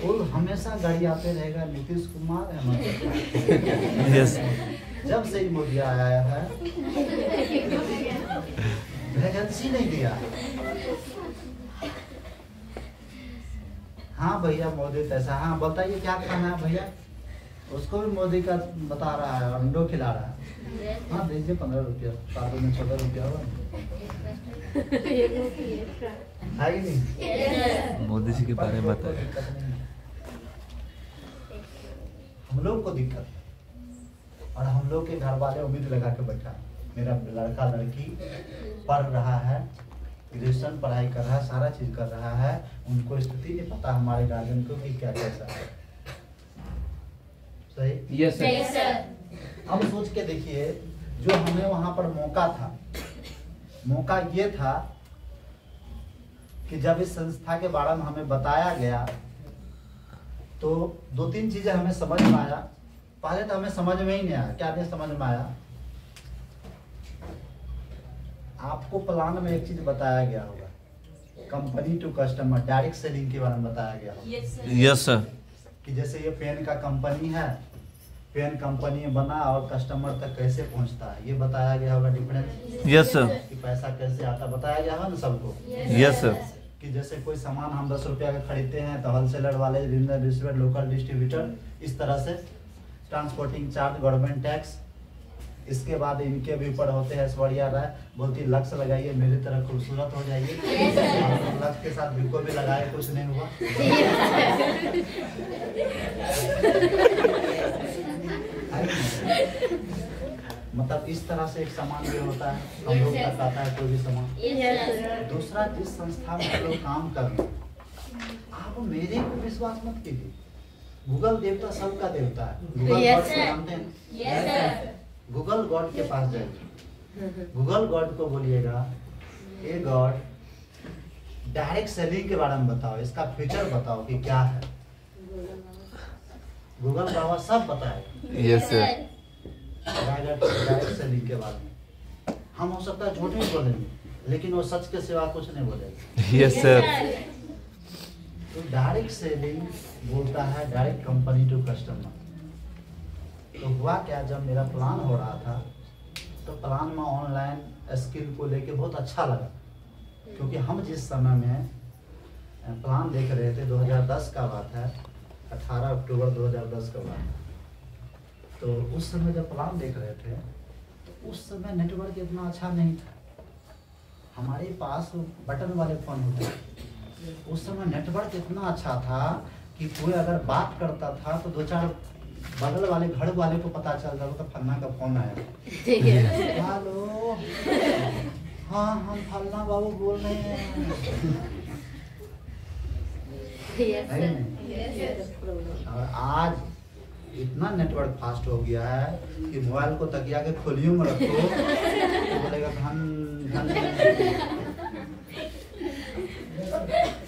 वो हमेशा गाड़ी आते रहेगा, नीतीश कुमार है। यस। जब से ही मोदी आया है वैकेंसी नहीं दिया। हाँ भैया मोदी तैसा, हाँ बताइए क्या खाना है भैया, उसको भी मोदी का बता रहा है, अंडो खिला रहा है। हाँ दीजिए 15 रुपया, 7 में 14 रुपया हुआ है कि नहीं? मोदी जी के बारे में बताइए। दिक्कत नहीं है। हम लोग को दिक्कत है, और हम लोग के घर वाले उम्मीद लगा के बैठा, मेरा लड़का लड़की पढ़ रहा है, ग्रेजुएशन पढ़ाई कर रहा है, सारा चीज कर रहा है, उनको स्थिति नहीं पता हमारे गार्जियन को कि क्या कैसा है। सही? Yes Yes, sir. अब सोच के देखिए, जो हमें वहां पर मौका था, मौका ये था कि जब इस संस्था के बारे में हमें बताया गया तो 2-3 चीजें हमें समझ में आया। पहले तो हमें समझ में ही नहीं आया। क्या नहीं समझ में आया? आपको प्लान में एक चीज बताया गया होगा, company to customer, direct selling के बारे में बताया गया होगा। Yes sir. कि जैसे ये पेन का कंपनी है, पेन कंपनी बना और कस्टमर तक कैसे पहुंचता है, ये बताया गया होगा डिफरेंस। Yes sir. कि पैसा कैसे आता, बताया गया है ना सबको। Yes sir. कि जैसे कोई सामान हम 10 रुपया का खरीदते हैं तो होलसेलर वाले, रीजनल डिस्ट्रीब्यूटर, लोकल डिस्ट्रीब्यूटर, इस तरह से ट्रांसपोर्टिंग चार्ज, गवर्नमेंट टैक्स, इसके बाद इनके भी ऊपर होते हैं सवरिया राय। बहुत ही लक्ष्य लगाइए, मेरी तरह खूबसूरत हो जाइए। लक्ष्य के साथ भिको भी लगाए, कुछ नहीं हुआ। मतलब इस तरह से एक सामान भी होता है, हम लोग तक आता है कोई भी सामान। Yes, sir. दूसरा, जिस संस्था में हम लोग काम कर रहे हैं, आप मेरे को विश्वास मत कीजिए, गूगल देवता सबका देवता है। गूगल Yes, गॉड को sir. जानते हैं? Yes, sir. गूगल गॉड के पास जाइए, गूगल गॉड को बोलिएगा, ए गॉड डायरेक्ट सेलिंग के बारे में बताओ, इसका फीचर बताओ कि क्या है। गूगल बाबा सब बताएगा यस सर। डायरेक्ट सेलिंग के बारे में। हम हो सकता है झूठ भी बोलेंगे, लेकिन वो सच के सिवा कुछ नहीं बोलेगा। Yes sir. तो डायरेक्ट सेलिंग बोलता है डायरेक्ट कंपनी टू कस्टमर। तो हुआ क्या, जब मेरा प्लान हो रहा था तो प्लान में ऑनलाइन स्किल को लेके बहुत अच्छा लगा, क्योंकि हम जिस समय में प्लान देख रहे थे 2010 का बात है, 18 अक्टूबर 2010 का बात है। तो उस समय जब प्लान देख रहे थे तो उस समय नेटवर्क इतना अच्छा नहीं था, हमारे पास बटन वाले फ़ोन होते थे। उस समय नेटवर्क इतना अच्छा था कि कोई अगर बात करता था तो 2-4 बगल वाले घर वाले को पता चल जाता था फलना का फोन आया। हेलो, हाँ हम फलना बाबू बोल रहे हैं। है नहीं? और आज इतना नेटवर्क फास्ट हो गया है कि मोबाइल को तकिया के खोलियो में रखो तो बोलेगा घन घन।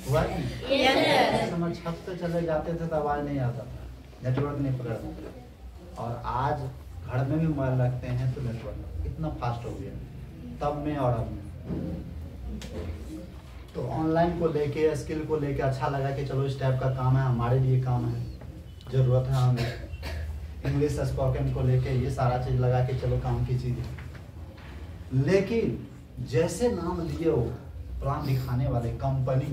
हुआ नहीं? उस समय छत पे चले जाते थे तो आवाज नहीं आता था, नेटवर्क नहीं पकड़ता। और आज घर में भी मोबाइल रखते हैं तो नेटवर्क इतना फास्ट हो गया तब में और अब में। तो ऑनलाइन को लेके, स्किल को लेके अच्छा लगा कि चलो इस टाइप का काम है, हमारे लिए काम है, ज़रूरत है हमें। इंग्लिश स्पोकन को लेके ये सारा चीज़ लगा के चलो काम की चीज़ है। लेकिन जैसे नाम लिए वो प्लान दिखाने वाले कंपनी,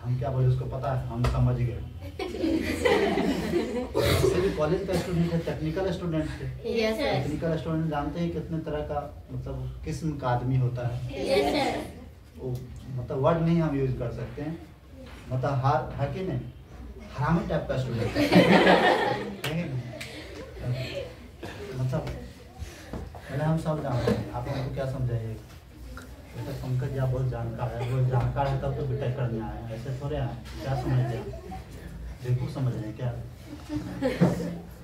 हम क्या बोले उसको पता है, हम समझ गए। वैसे भी कॉलेज का स्टूडेंट है, टेक्निकल स्टूडेंट थे। टेक्निकल स्टूडेंट जानते हैं कितने तरह का मतलब किस्म का आदमी होता है। वो मतलब वर्ड नहीं हम यूज कर सकते हैं, मतलब हार है कि नहीं, हरामी टाइप का स्टूडेंट है। मतलब पहले हम सब जानते हैं, आप हमको क्या समझाइए, जैसे पंकज या बहुत जानकार है, वो जानकार है तब तो बीटेक करने आए हैं, ऐसे थोड़े आए, क्या समझते हैं, देखो समझ रहे हैं क्या,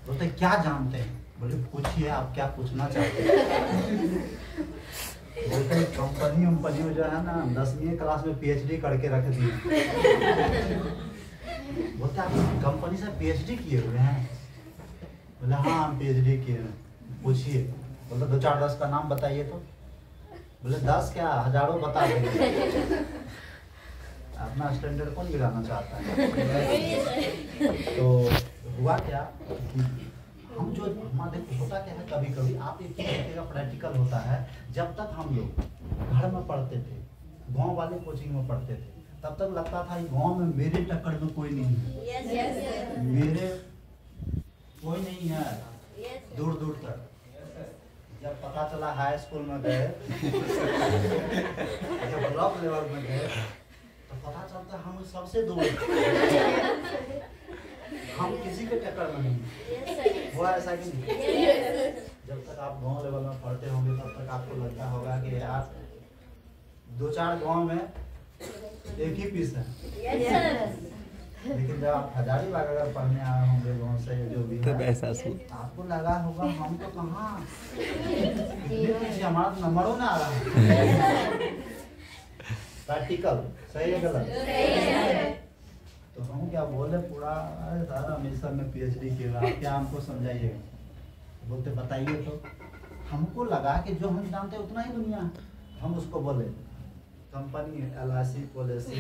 बोलते क्या जानते हैं, बोले पूछिए आप क्या पूछना चाहते हैं। बोलते कंपनी जो है ना 10वीं क्लास में PhD करके रख दिए। बोलते आप कंपनी से PhD किए हुए हैं, बोले हाँ हम PhD किए हैं, पूछिए। बोले 2-4-10 का नाम बताइए तो, बोले 10 क्या हजारों बता देंगे। अपना स्टैंडर्ड कौन गिराना चाहता है। तो हुआ क्या कि हम जो हमारे होता क्या है, कभी कभी आप एक तरीके का प्रैक्टिकल होता है। जब तक हम लोग घर में पढ़ते थे, गांव वाले कोचिंग में पढ़ते थे, तब तक लगता था गांव में मेरे टक्कर में कोई नहीं है, मेरे कोई नहीं है दूर दूर तक। जब पता चला हाई स्कूल में गए, जब ब्लॉक लेवल में गए, तो पता चलता हम सबसे दूर, हम किसी के टक्कर में नहीं। हुआ ऐसा कि नहीं? जब तक आप गांव लेवल में पढ़ते होंगे तब तक आपको लगता होगा कि यार 2-4 गांव में एक ही पीस है। लेकिन जब आप हजारीबाग अगर पढ़ने आए होंगे गाँव से जो भी तब है, एहसास हुआ, आपको लगा होगा हम तो कहाँ, इतने पीछे हमारा तो नंबरों ना आ रहा है। प्रैक्टिकल सही है गलत? तो हम क्या बोले पूरा, अरे सर हम इस सब में PhD किया, आप क्या हमको समझाइएगा। बोलते बताइए तो। हमको लगा कि जो हम जानते हैं उतना ही दुनिया है, हम उसको बोले company LIC policy,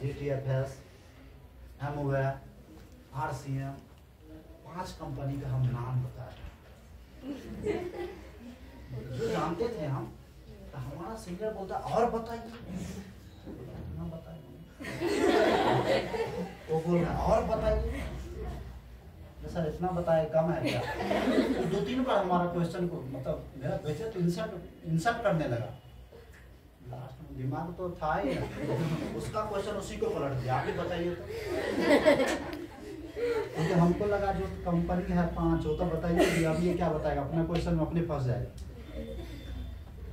GTFS, MOA, RCM, 5 company का हम नाम बताए जो जानते थे हम। तो हमारा सीनियर बोलता और बताइए, ना बताइए, वो बोल रहा और बताइए, सर इतना बताए कम है क्या। तो 2-3 बार हमारा क्वेश्चन को मतलब मेरा वैसे तो इंसल्ट करने लगा, लास्ट में दिमाग तो था ही, उसका क्वेश्चन उसी को पलट दिया, आप ही बताइए तो। क्योंकि हमको लगा जो कंपनी है 5 हो तो बताइए कि अब ये क्या बताएगा, अपना क्वेश्चन में अपने फंस जाएगा।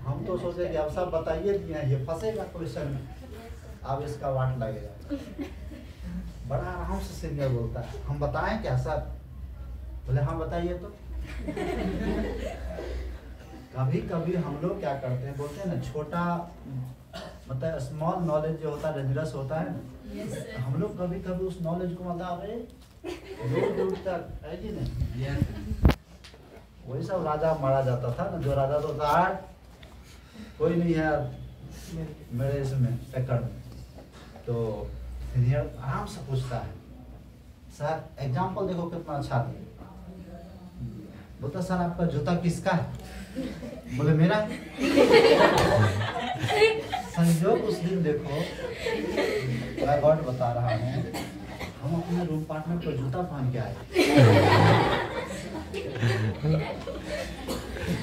हम तो सोचे कि अब सब बताइए दिए हैं, ये फंसेगा क्वेश्चन में, अब इसका वाट लगेगा। बड़ा आराम से सीनियर बोलता है हम बताएं क्या सर, बोले हाँ बताइए तो। कभी कभी हम लोग क्या करते हैं, बोलते हैं ना छोटा मतलब स्मॉल नॉलेज जो होता है डेंजरस होता है ना। हम लोग कभी कभी उस नॉलेज को मतलब दूर दूर तक है कि नहीं। वही सब राजा मारा जाता था ना, जो राजा तो था कोई नहीं है मेरे इसमें टक्कर में। तो सीनियर आराम से पूछता है सर एग्जाम्पल देखो कितना अच्छा दिया, बोलता सर आपका जूता किसका है? बोले मेरा। संजोग उस दिन देखो, मैं गॉड बता रहा हूँ, हम अपने रूम पार्टनर को जूता पहन के आए।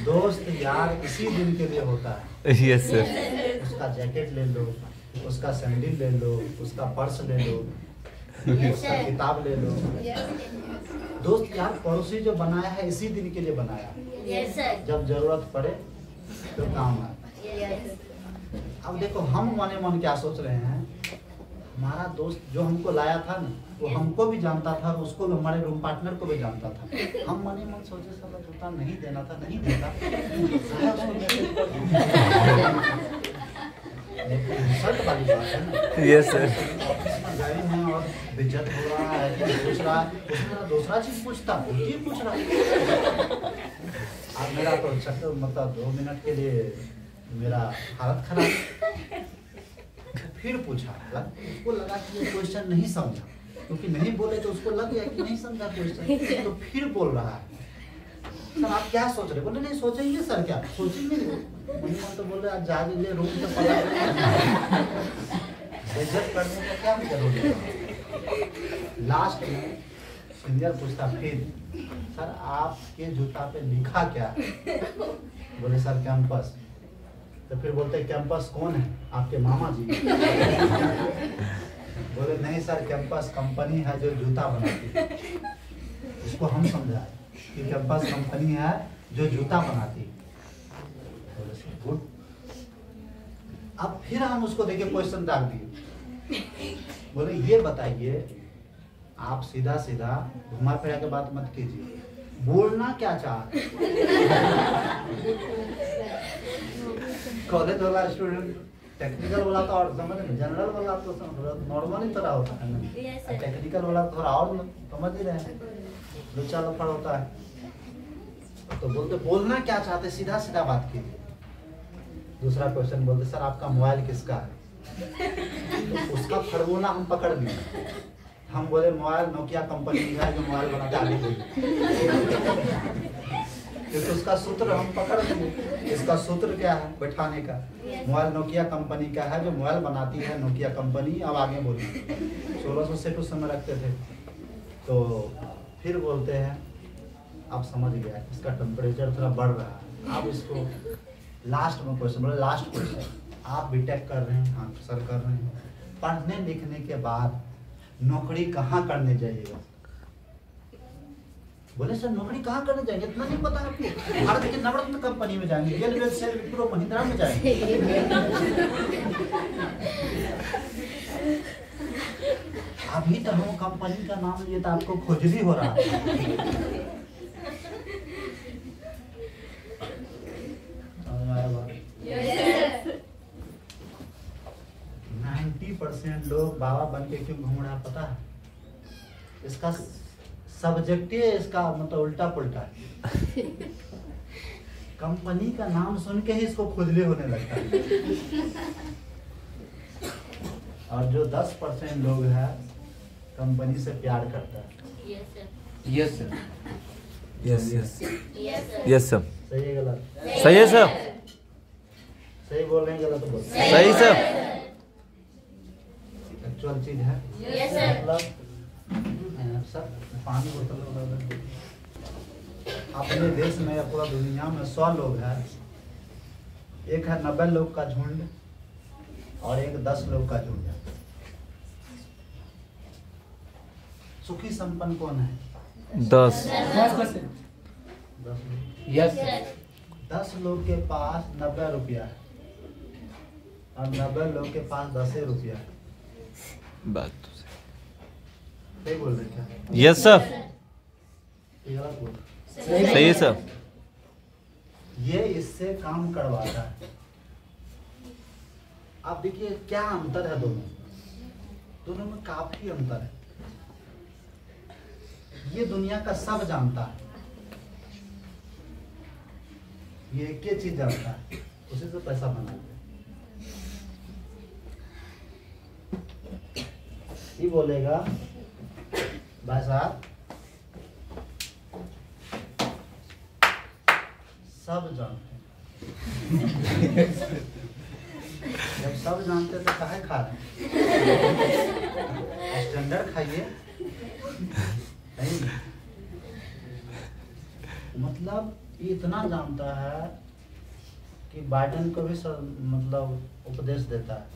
दोस्त यार इसी दिन के लिए होता है। Yes sir. उसका जैकेट ले लो, उसका सैंडल ले लो, उसका पर्स ले लो, उसका किताब ले लो। दोस्त यार पड़ोसी जो बनाया है इसी दिन के लिए बनाया, यस सर। जब जरूरत पड़े तो काम आए। यस। अब देखो हम मने मन क्या सोच रहे हैं, हमारा दोस्त जो हमको लाया था ना, वो हमको भी जानता था और उसको भी, हमारे रूम पार्टनर को भी जानता था। हम मने मन सोचे साला जूता नहीं देना था, नहीं देता। शर्ट वाली बात है ना। Yes sir. ऑफिस में गए हैं और बेइज्जत हो रहा है, पूछ रहा है, उसमें दूसरा चीज पूछता, ये पूछ रहा है। अब मेरा तो चक्कर मतलब 2 मिनट के लिए मेरा हालत खराब। फिर पूछा, उसको लगा कि ये क्वेश्चन नहीं समझा, क्योंकि नहीं बोले तो उसको लग गया कि नहीं समझा क्वेश्चन, तो फिर बोल रहा है सर आप क्या सोच रहे? बोले नहीं सोचेंगे सर, क्या सोचेंगे? तो बोल रहे आज जा लीजिए रूम से, पता बेइज्जत करने का क्या जरूरी है। लास्ट में सीनियर पूछता फिर, सर आपके जूता पे लिखा क्या? बोले सर कैंपस। तो फिर बोलते कैंपस कौन है? आपके मामा जी। बोले नहीं सर, कैंपस कंपनी है जो जूता बनाती है। इसको हम समझाए कि कैंपस कंपनी है जो जूता बनाती है। बोले सर गुड। अब फिर हम उसको देखे क्वेश्चन डाल दिए। बोले ये बताइए, आप सीधा सीधा घुमा फिरा के बात मत कीजिए, बोलना क्या चाहते? कॉलेज वाला स्टूडेंट टेक्निकल वाला तो और समझ नहीं, जनरल वाला तो नॉर्मल ही तरह होता है ना, टेक्निकल वाला थोड़ा और समझ ही रहे हैं, दो चार लफड़ होता है। तो बोलते बोलना क्या चाहते, सीधा सीधा बात कीजिए। दूसरा क्वेश्चन बोलते सर आपका मोबाइल किसका है? तो उसका फॉर्मूला हम पकड़ लिए। हम बोले मोबाइल नोकिया कंपनी का है जो मोबाइल बनाता है, क्योंकि उसका सूत्र हम पकड़ लिए। इसका सूत्र क्या है बैठाने का? मोबाइल नोकिया कंपनी का है जो मोबाइल बनाती है, नोकिया कंपनी। अब आगे बोलिए, 1600 सेट उस समय रखते थे। तो फिर बोलते हैं आप समझ गया, इसका टेम्परेचर थोड़ा बढ़ रहा है। आप इसको लास्ट में क्वेश्चन बोले, लास्ट क्वेश्चन, आप बीटेक कर रहे हैं? हाँ सर कर रहे हैं। पढ़ने लिखने के बाद नौकरी कहाँ करने जाइएगा? बोले सर नौकरी कहाँ करने जाएंगे, इतना नहीं पता आपको? भारत के नवरत्न कंपनी में जाएंगे, रेलवे से विप्रो महिंद्रा में जाएंगे। अभी तो हम कंपनी का नाम लिए तो आपको खोजली हो रहा है। 90% लोग बाबा बन के क्यों घूम रहा है पता है? इसका सब्जेक्ट ही इसका मतलब उल्टा पुल्टा है। कंपनी का नाम सुन के ही इसको खुजली होने लगता है। और जो 10% लोग हैं कंपनी से प्यार करता है। Yes sir. Yes yes yes yes sir. सही है गलत? सही है सर। सही बोल रहे हैं गलत बोल रहे हैं? सही सर। एक्चुअल चीज है। Yes sir. मतलब सर पानी बोतल अपने देश में या पूरा दुनिया में 100 लोग हैं, एक है 90 लोग का झुंड और एक 10 लोग का झुंड है। सुखी संपन्न कौन है? 10। 10 लोग। यस 10 लोग के पास 90 रुपया है और 90 लोग के पास 10 रुपया है। बात तो सही बोल रहे क्या? Yes sir. ये गलत बोल रहे? सही है सर। ये इससे काम करवाता है। आप देखिए क्या अंतर है दोनों में काफी अंतर है। ये दुनिया का सब जानता है, ये एक ही चीज जानता है, उसी से पैसा बनाता है। ये बोलेगा भाई साहब सब जानते हैं। जब सब जानते तो काहे खा रहे? स्टैंडर्ड खाइए। नहीं, मतलब ये इतना जानता है कि बाइडेन को भी मतलब उपदेश देता है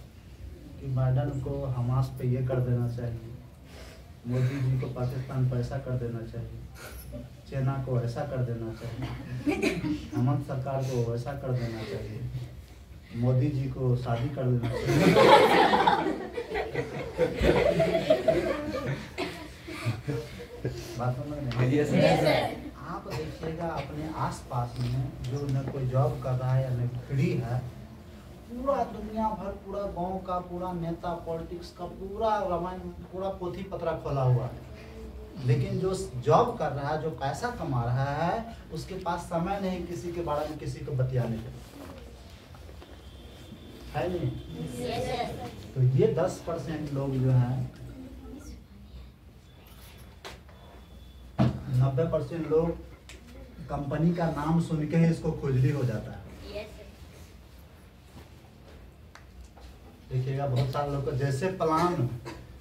कि बाइडेन को हमास पे ये कर देना चाहिए, मोदी जी को पाकिस्तान पर ऐसा कर देना चाहिए, चाइना को ऐसा कर देना चाहिए, हेमंत सरकार को वैसा कर देना चाहिए, मोदी जी को शादी कर देना चाहिए। बात समझ में? आप देखिएगा अपने आसपास में जो न कोई जॉब कर रहा है या न फ्री है, पूरा दुनिया भर, पूरा गांव का पूरा नेता, पॉलिटिक्स का पूरा रामायण, पूरा पोथी पत्रा खोला हुआ है। लेकिन जो जॉब कर रहा है, जो पैसा कमा रहा है, उसके पास समय नहीं किसी के बारे में किसी को बतियाने का, है नहीं? तो ये 10% लोग जो हैं, 90% लोग कंपनी का नाम सुन के ही इसको खुजली हो जाता है। देखिएगा बहुत सारे लोग को जैसे प्लान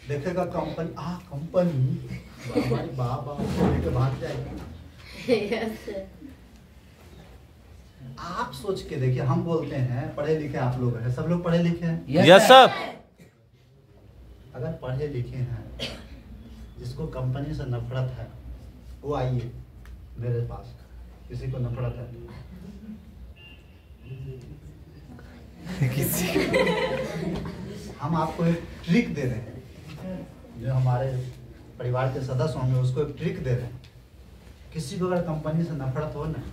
देखेगा कंपनी, कंपनी हमारी बाबा लेके भाग जाएगी। आप सोच के देखिए, हम बोलते हैं पढ़े लिखे आप लोग हैं, सब लोग पढ़े लिखे हैं। Yes sir. अगर पढ़े लिखे हैं, जिसको कंपनी से नफरत है, वो आइए मेरे पास। किसी को नफरत है? किसी हम आपको एक ट्रिक दे रहे हैं, जो हमारे परिवार के सदस्य होंगे उसको एक ट्रिक दे रहे हैं। किसी को अगर कंपनी से नफरत हो ना,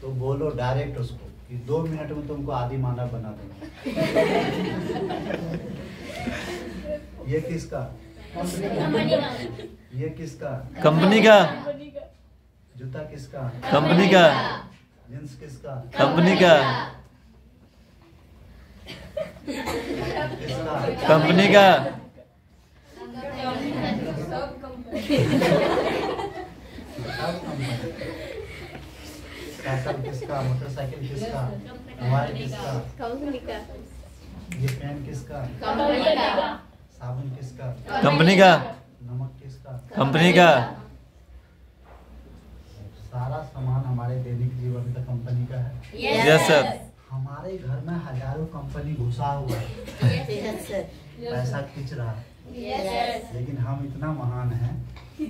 तो बोलो डायरेक्ट उसको कि 2 मिनट में तुमको आदि मानव बना देंगे। ये किसका? ये किसका? कंपनी का। जूता किसका? कंपनी का। जींस किसका? कंपनी का। किसका? कंपनी का। सब कंपनी। साइकिल किसका? मोटरसाइकिल किसका? मोबाइल किसका? कंपनी का। ये पेन किसका? कंपनी का। साबुन किसका? कंपनी का। नमक किसका? कंपनी का। सारा सामान हमारे दैनिक जीवन का कंपनी का है। Yes sir. हमारे घर में हजारों कंपनी घुसा हुआ है, यस सर। पैसा खींच रहा है, यस। लेकिन हम इतना महान हैं कि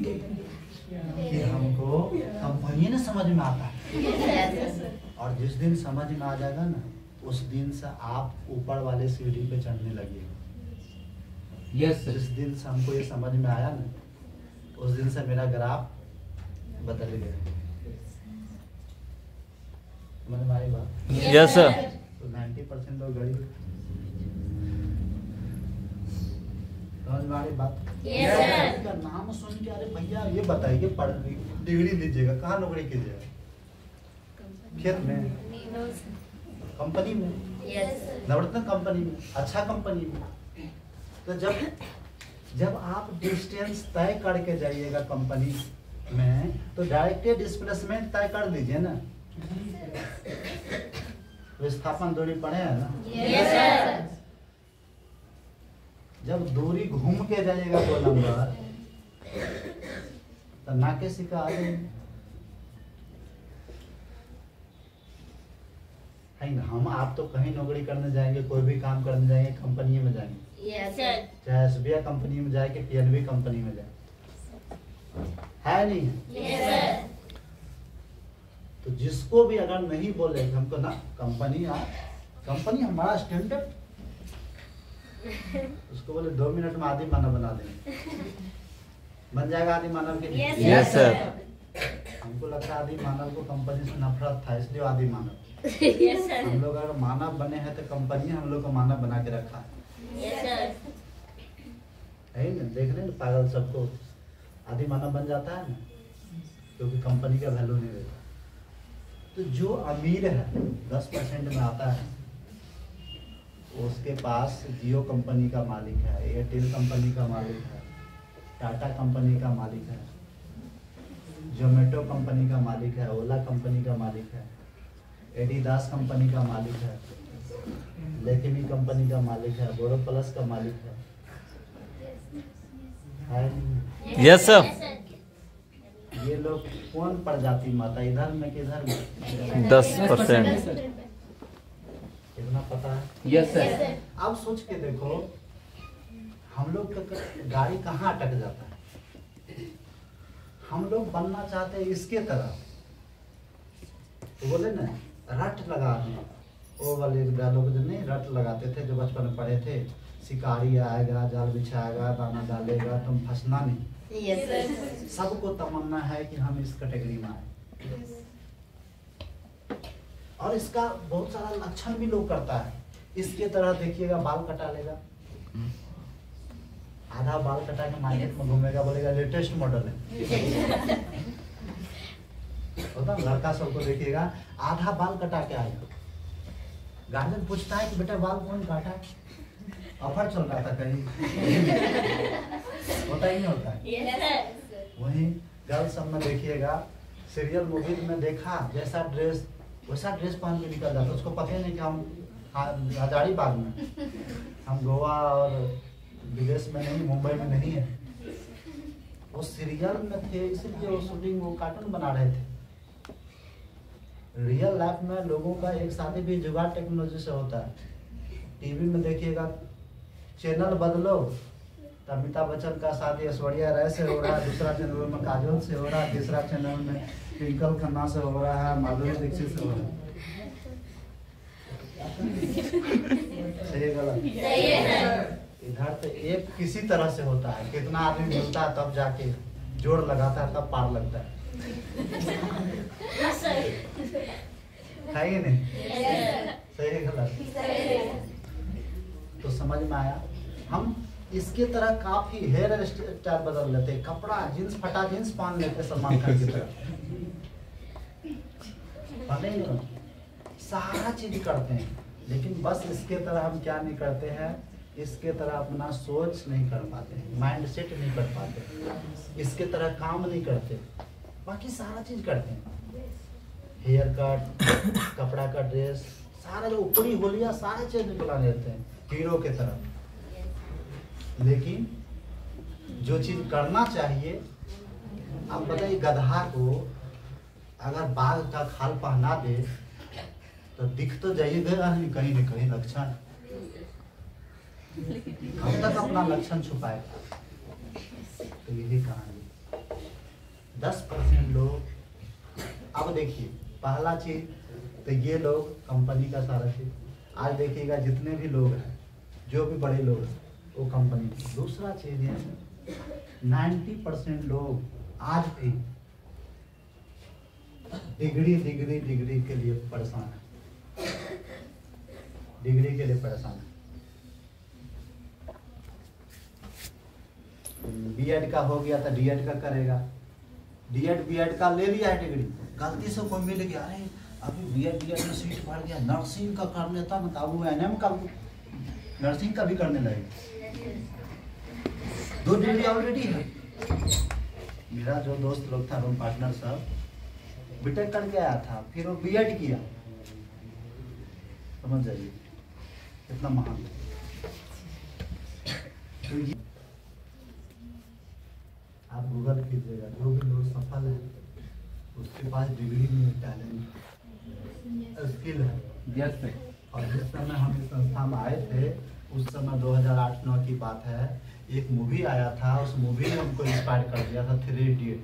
हमको कंपनी ने समझ में आता है। और जिस दिन समझ में आ जाएगा ना, उस दिन से आप ऊपर वाले सीढ़ी पे चढ़ने लगेगा। Yes sir. जिस दिन से हमको ये समझ में आया ना, उस दिन से मेरा ग्राफ बदल गया। समझ में आई बात? Yes sir. तो 90% लोग गरीब। समझ में आ रही बात? Yes, sir. का नाम सुन के, अरे भैया ये बताइए, पढ़ डिग्री लीजिएगा, कहाँ नौकरी कीजिएगा? खेत में, कंपनी में, नवरत्न कंपनी में, अच्छा कंपनी में। तो जब आप डिस्टेंस तय करके जाइएगा कंपनी में, तो डायरेक्ट डिस्प्लेसमेंट तय कर लीजिए ना। विस्थापन दूरी पढ़े है ना? Yes sir. जब दूरी घूम के जाइएगा 2 नंबर, तो नाके सिक्का आ जाएंगे। है ना? हम आप तो कहीं नौकरी करने जाएंगे, कोई भी काम करने जाएंगे, कंपनी में जाएंगे, यस सर। चाहे एसबीआई कंपनी में जाए कि पीएनबी कंपनी में जाए, है नहीं है? Yes sir. तो जिसको भी अगर नहीं बोले कि हमको ना कंपनी हमारा स्टैंडर्ड, उसको बोले 2 मिनट में आदि मानव बना देंगे, बन जाएगा आदि मानव के लिए। Yes sir. हमको लगता है आदि मानव को कंपनी से नफरत था, इसलिए आदि मानव। Yes sir. हम लोग अगर मानव बने हैं तो कंपनी हम लोग को मानव बना के रखा है। Yes sir. है ना? देख रहे हैं पागल सबको आदि मानव बन जाता है ना, क्योंकि कंपनी का वैल्यू नहीं देता। तो जो अमीर है 10% में आता है, उसके पास जियो कंपनी का मालिक है, एयरटेल कंपनी का मालिक है, टाटा कंपनी का मालिक है। जोमेटो कंपनी का मालिक है, ओला कंपनी का मालिक है, एडिडास कंपनी का मालिक है, लेकिमी कंपनी का मालिक है, बोरो प्लस का मालिक है नहीं? Yes sir. ये लोग कौन प्रजाति माता, इधर में किधर में? 10%। इतना पता है? Yes sir. अब सोच के देखो, हम लोग का गाड़ी कहाँ अटक जाता है। हम लोग बनना चाहते हैं इसके तरह, तो बोले ना रट लगा दें, वो वाले डायलॉग जो नहीं रट लगाते थे जो बचपन में पढ़े थे, शिकारी आएगा, जाल बिछाएगा, दाना डालेगा, तुम फंसना नहीं। Yes sir. सबको तमन्ना है कि हम इस कैटेगरी में आए, और इसका बहुत सारा लक्षण भी लोग करता है। इसके तरह देखिएगा, बाल कटा लेगा, आधा बाल कटा के मार्केट में घूमेगा, बोलेगा लेटेस्ट मॉडल है। होता लड़का सबको देखिएगा, आधा बाल कटा के आएगा, गार्जियन पूछता है कि बेटा बाल कौन काटा है, ऑफर चल रहा था कहीं। होता ही नहीं होता है। Yes sir. वहीं गर्ल्स सब में देखिएगा, सीरियल मूवी में देखा जैसा ड्रेस वैसा ड्रेस पहन के निकल जाता, उसको पता ही नहीं कि हम हजारीबाग में, हम गोवा और विदेश में नहीं, मुंबई में नहीं है। वो सीरियल में थे, इसलिए वो शूटिंग वो कार्टून बना रहे थे। रियल लाइफ में लोगों का एक शादी भी जुगाड़ टेक्नोलॉजी से होता है। टीवी में देखिएगा, चैनल बदलो तो अमिताभ बच्चन का शादी ऐश्वर्या राय से हो रहा है, दूसरा चैनल में काजोल से हो रहा है, तीसरा चैनल में ट्विंकल खन्ना से हो रहा है, माधुरी दीक्षित से हो रहा है। सही गलत? सही है सर। इधर तो एक किसी तरह से होता है, कितना आदमी मिलता है तब जाके जोड़ लगाता है, तब पार लगता है। Yes sir. है कि नहीं? यस सही है गलत? सर। तो समझ में आया। हम इसके तरह काफी हेयर स्टाइल बदल लेते हैं, कपड़ा जींस फटा जींस पहन लेते हैं सलमान खान की तरह, पता ही नहीं, सारा चीज करते हैं। लेकिन बस इसके तरह हम क्या नहीं करते हैं, इसके तरह अपना सोच नहीं कर पाते, माइंड सेट नहीं कर पाते, इसके तरह काम नहीं करते, बाकी सारा चीज करते हैं। हेयर कट, कपड़ा का ड्रेस, सारा जो ऊपरी होलिया सारे चीज निकला लेते हैं हीरो के तरह। लेकिन जो चीज करना चाहिए, आप बताइए गधा को अगर बाघ का खाल पहना दे तो दिख तो जाइएगा कहीं न कहीं लक्षण, कब तक अपना लक्षण छुपाएगा। तो यही कहानी। 10% लोग, अब देखिए पहला चीज तो ये लोग कंपनी का सारा चीज, आज देखिएगा जितने भी लोग हैं, जो भी बड़े लोग हैं वो कंपनी। दूसरा चीज है 90% लोग आज भी डिग्री के लिए परेशान है, डिग्री के लिए परेशान है। बीएड का हो गया तो डीएड का करेगा, डीएड बीएड का ले लिया है डिग्री, गलती से कोई मिल गया, अरे अभी बीएड डीएड में सीट भर गया, नर्सिंग का कर लेता ना, अब वो एनएम का नर्सिंग का भी करने लगे। 2 डिग्री ऑलरेडी है। मेरा जो दोस्त लोग था, रूम पार्टनर सब, बीटेक करके आया था, फिर वो बीएड किया, समझ जाइए कितना महान। तो आप गूगल कीजिएगा, जो भी लोग सफल है उसके पास डिग्री में टैलेंट, स्किल है। Yes sir. और जिस समय हम इस संस्था में आए थे, उस समय 2008-9 की बात है, एक मूवी आया था, उस मूवी ने हमको इंस्पायर कर दिया था, 3 इडियट।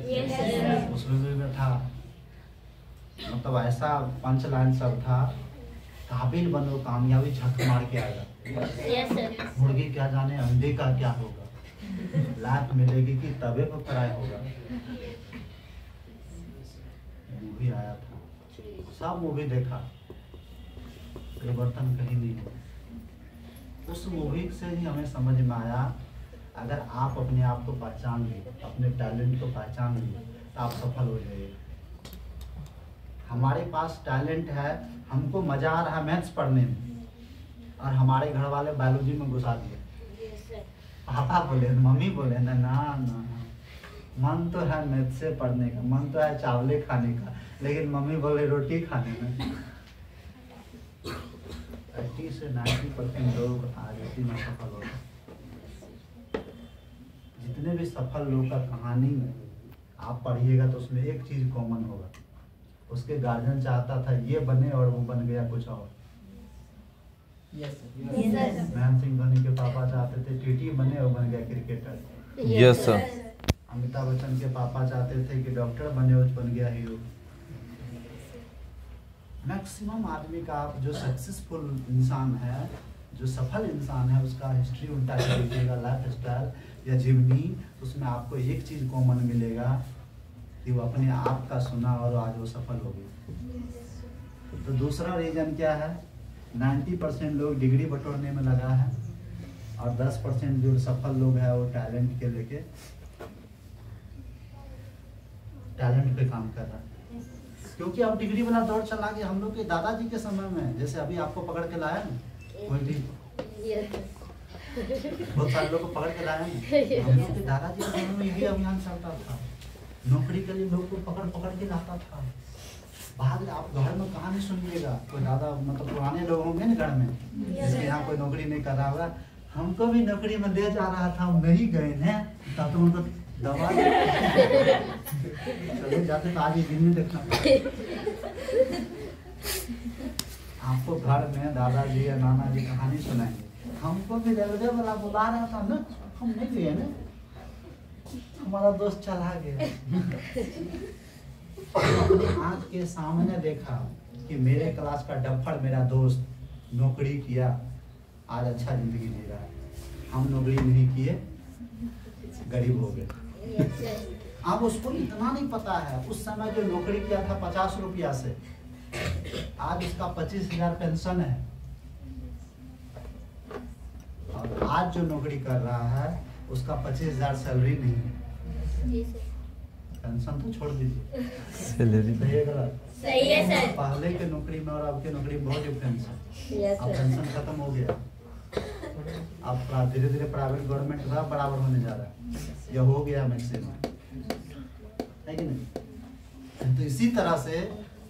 Yes sir. उस मूवी में था, मतलब ऐसा पंच लाइन सब था, काबिल बनो कामयाबी झक मार के आएगा, यस सर। मुर्गी क्या जाने अंडे का क्या होगा, लात मिलेगी कि तवे पर फ्राई होगा। मूवी आया था, सब मूवी देखा, परिवर्तन कहीं नहीं हुआ। उस मूवी से ही हमें समझ में आया, अगर आप अपने आप को पहचान लिए, अपने टैलेंट को पहचान लिए, तो आप सफल हो जाइए। हमारे पास टैलेंट है, हमको मजा आ रहा है मैथ्स पढ़ने में, और हमारे घर वाले बायोलॉजी में घुसा दिए। Yes sir. पापा बोले, मम्मी बोले ना ना ना, मन तो है मैथ से पढ़ने का, मन तो है चावले खाने का, लेकिन मम्मी बोले रोटी खाने में। 80 से 90% लोग आज इसी में सफल होते हैं। जितने भी सफल लोग का कहानी में आप पढ़िएगा तो उसमें एक चीज कॉमन होगा, उसके गार्जियन चाहता था ये बने और वो बन गया कुछ और। Yes sir. महेंद्र सिंह धोनी के पापा चाहते थे टीटी बने और बन गया cricketer. Yes sir. Amitabh Bachchan के पापा चाहते थे कि डॉक्टर बने और बन गया हीरो। मैक्सिमम आदमी का आप जो सक्सेसफुल इंसान है, जो सफल इंसान है, उसका हिस्ट्री उल्टा कर लीजिएगा, लाइफ स्टाइल या जीवनी, उसमें आपको एक चीज कॉमन मिलेगा कि वो अपने आप का सुना और आज वो सफल हो गए। तो दूसरा रीजन क्या है? 90% लोग डिग्री बटोरने में लगा है और 10% जो सफल लोग हैं वो टैलेंट के लेके टैलेंट पे काम कर रहा है। क्योंकि अब डिग्री वाला दौर चला गया। हम लोग के दादाजी के समय में, जैसे अभी आपको पकड़ के लाया ना कोई भी, बहुत सारे लोग को पकड़ के लाया ना, हम लोग के दादाजी के समय में यही अभियान चलता था। नौकरी के लिए लोग को पकड़ पकड़ के लाता था। भाग आप घर में कहानी सुनिएगा, कोई दादा मतलब पुराने लोग होंगे ना घर में, जिसके यहाँ कोई नौकरी नहीं कर रहा होगा, हमको भी नौकरी में ले जा रहा था, हम नहीं गए हैं, तब तो उनको दबा चले जाते तो आज ये दिन में देखना। आपको घर में दादाजी या नाना जी कहानी सुनाएंगे, हमको भी रेलवे वाला बुला रहा था ना, हम नहीं गए ना, हमारा दोस्त चला गया। अपनी आँख के सामने देखा कि मेरे क्लास का डफर मेरा दोस्त नौकरी किया, आज अच्छा जिंदगी जी रहा है। हम नौकरी नहीं किए, गरीब हो गए। अब उसको इतना नहीं पता है, उस समय जो नौकरी किया था 50 रुपया से, आज उसका 25,000 पेंशन है। और आज जो नौकरी कर रहा है उसका 25,000 सैलरी नहीं है। पेंशन तो छोड़ दीजिए, सैलरी सही है गलत? सही है सर। पहले के नौकरी में और अब के नौकरी में बहुत डिफरेंस है। यस अब सर। पेंशन खत्म हो गया, अब धीरे धीरे प्राइवेट गवर्नमेंट सब बराबर होने जा रहा है, यह हो गया मैक्सिमम, है कि नहीं? तो इसी तरह से